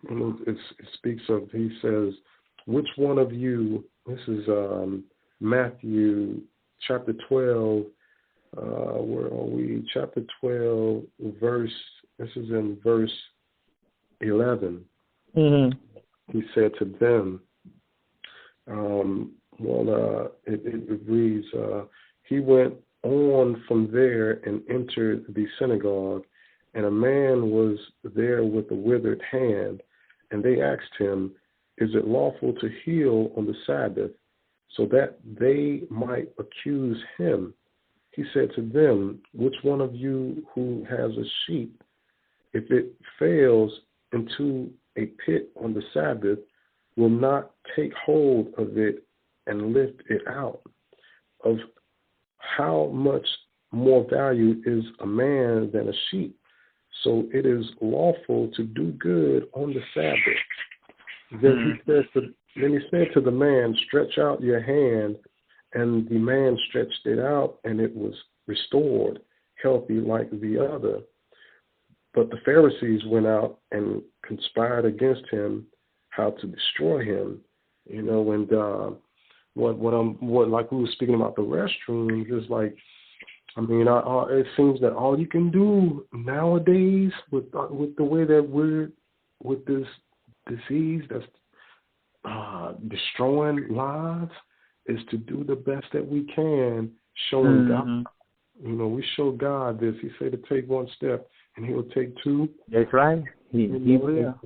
Q: It speaks of, he says, which one of you, this is Matthew chapter 12, where are we? Chapter 12, this is in verse 11.
L: Mm-hmm.
Q: He said to them, it reads, he went on from there and entered the synagogue, and a man was there with a withered hand, and they asked him, is it lawful to heal on the Sabbath? So that they might accuse him. He said to them, which one of you who has a sheep, if it fails into a pit on the Sabbath, will not take hold of it and lift it out? Of how much more value is a man than a sheep? So it is lawful to do good on the Sabbath. Then he said to the man, stretch out your hand. And the man stretched it out, and it was restored, healthy like the other. But the Pharisees went out and conspired against him, how to destroy him. You know, and what like we were speaking about the restrooms is like, I mean, it seems that all you can do nowadays with the way that we're with this disease that's destroying lives is to do the best that we can, showing God. You know, we show God this. He said to take one step, and He'll take two.
L: That's right. He will.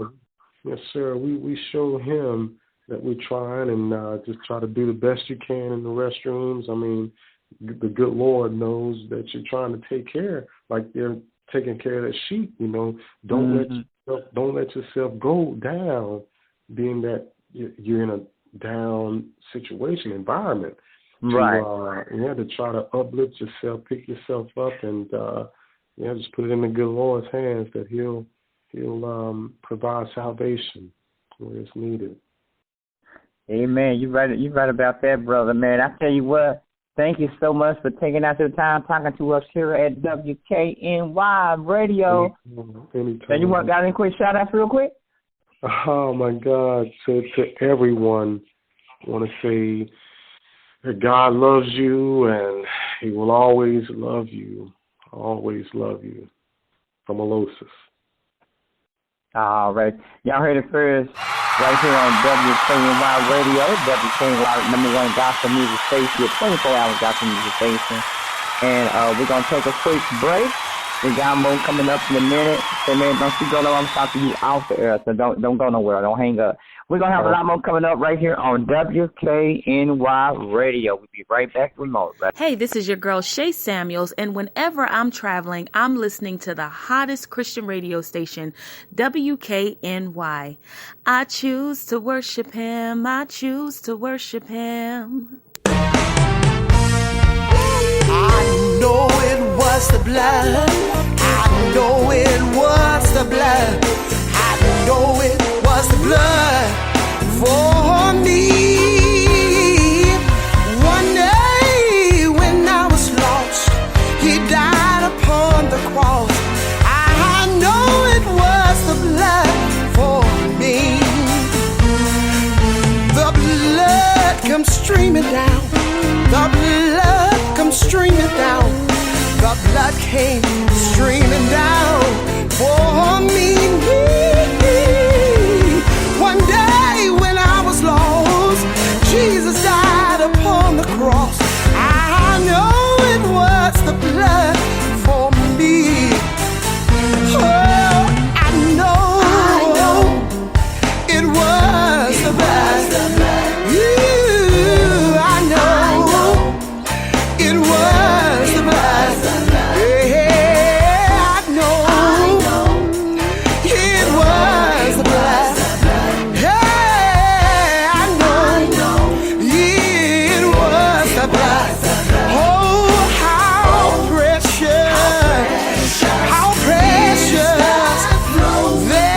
Q: Yes, sir. We show Him that we're trying, and just try to do the best you can in the restrooms. I mean, the good Lord knows that you're trying to take care, like they're taking care of that sheep. You know, don't let yourself go down, being that you're in a down situation, environment.
L: Right.
Q: To try to uplift yourself, pick yourself up, and just put it in the good Lord's hands that He'll provide salvation where it's needed.
L: Amen. You right about that, brother, man. I tell you what, thank you so much for taking out the time talking to us here at WKNY Radio.
Q: Anytime.
L: And you got any quick shout outs real quick?
Q: Oh my God. To everyone, I want to say that God loves you and He will always love you. Always love you. From Alosis.
L: All right. Y'all heard it first right here on WKNY Radio, WKNY #1 gospel music station, 24-hour gospel music station. And we're going to take a quick break. We got more coming up in a minute. Say, man, don't you go nowhere. I'm talking to you off the air, so don't go nowhere. Don't hang up. We're going to have a lot more coming up right here on WKNY Radio. We'll be right back remote.
K: Hey, this is your girl, Shay Samuels, and whenever I'm traveling, I'm listening to the hottest Christian radio station, WKNY. I choose to worship Him. I choose to worship Him.
H: I know it was the blood. I know it was the blood. I know it was the blood for me. One day when I was lost, He died upon the cross. I know it was the blood for me. The blood comes streaming down. The blood comes streaming down. The blood came streaming down for me. One day when I was lost, Jesus died upon the cross. I know it was the blood for me. Oh, I know it was the blood. I know it was the blood. Yeah, I know it was the blood. Yeah, I know it was the blood. Oh, how precious, how precious that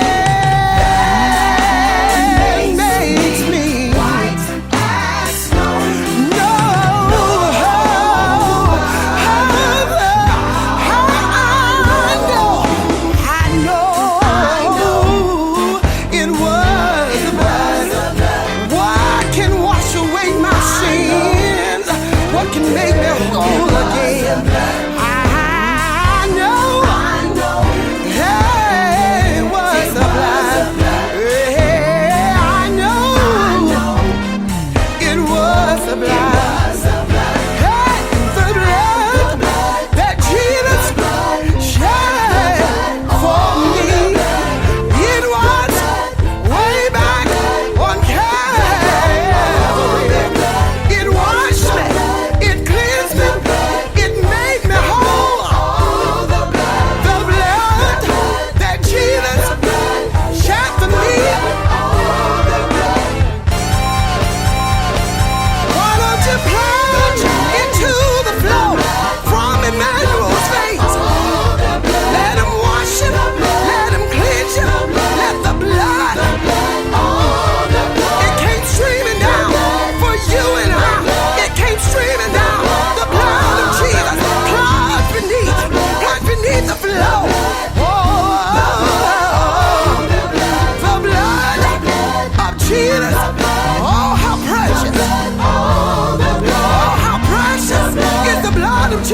H: makes me white as snow. Make me whole again. I know, hey, it was the blood. Yeah, I know, it was the blood. Hey, the blood that Jesus shed for me. It was way back on Calvary. It washed me. It made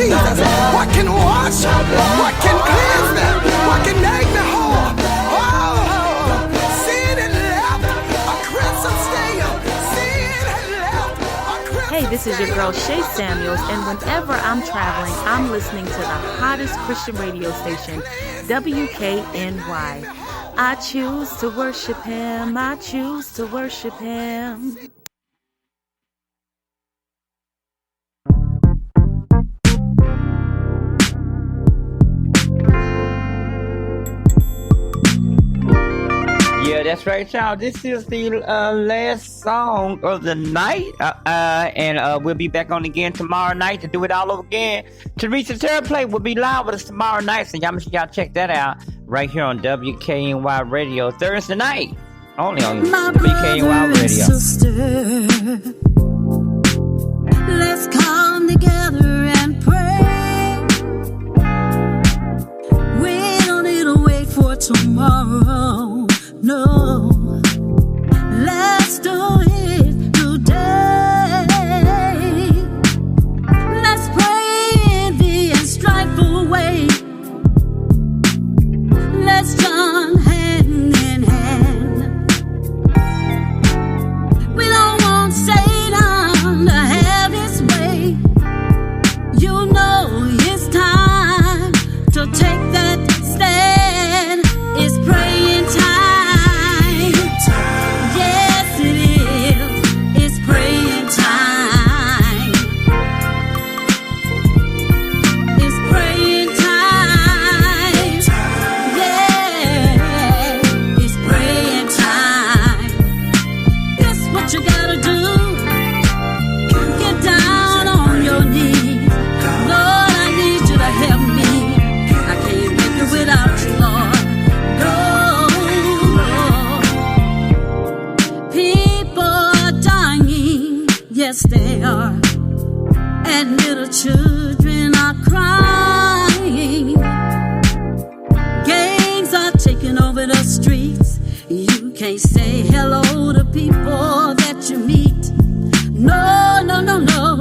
R: Jesus. What can wash? What can cleanse me? What can make me whole? Oh, sin and left a crimson stain. Sin and left a crimson
K: Hey, this is your girl Shay Samuels, and whenever I'm traveling, I'm listening to the hottest Christian radio station, WKNY. I choose to worship him. I choose to worship him.
C: Yeah, that's right, y'all. This is the last song of the night. And we'll be back on again tomorrow night to do it all over again. Teresa Terraplay will be live with us tomorrow night. So y'all make sure y'all check that out right here on WKNY Radio Thursday night. Only on WKNY Radio.
I: Sister, let's come together and pray. We don't need to wait for tomorrow. No, let's do it today. Let's pray envy and strife away. Let's join hand in hand. We don't want Satan to have his way. You know it's time to take that stand. It's praying time. Yes, they are, and little children are crying. Gangs are taking over the streets. You can't say hello to people that you meet. No, no, no, no.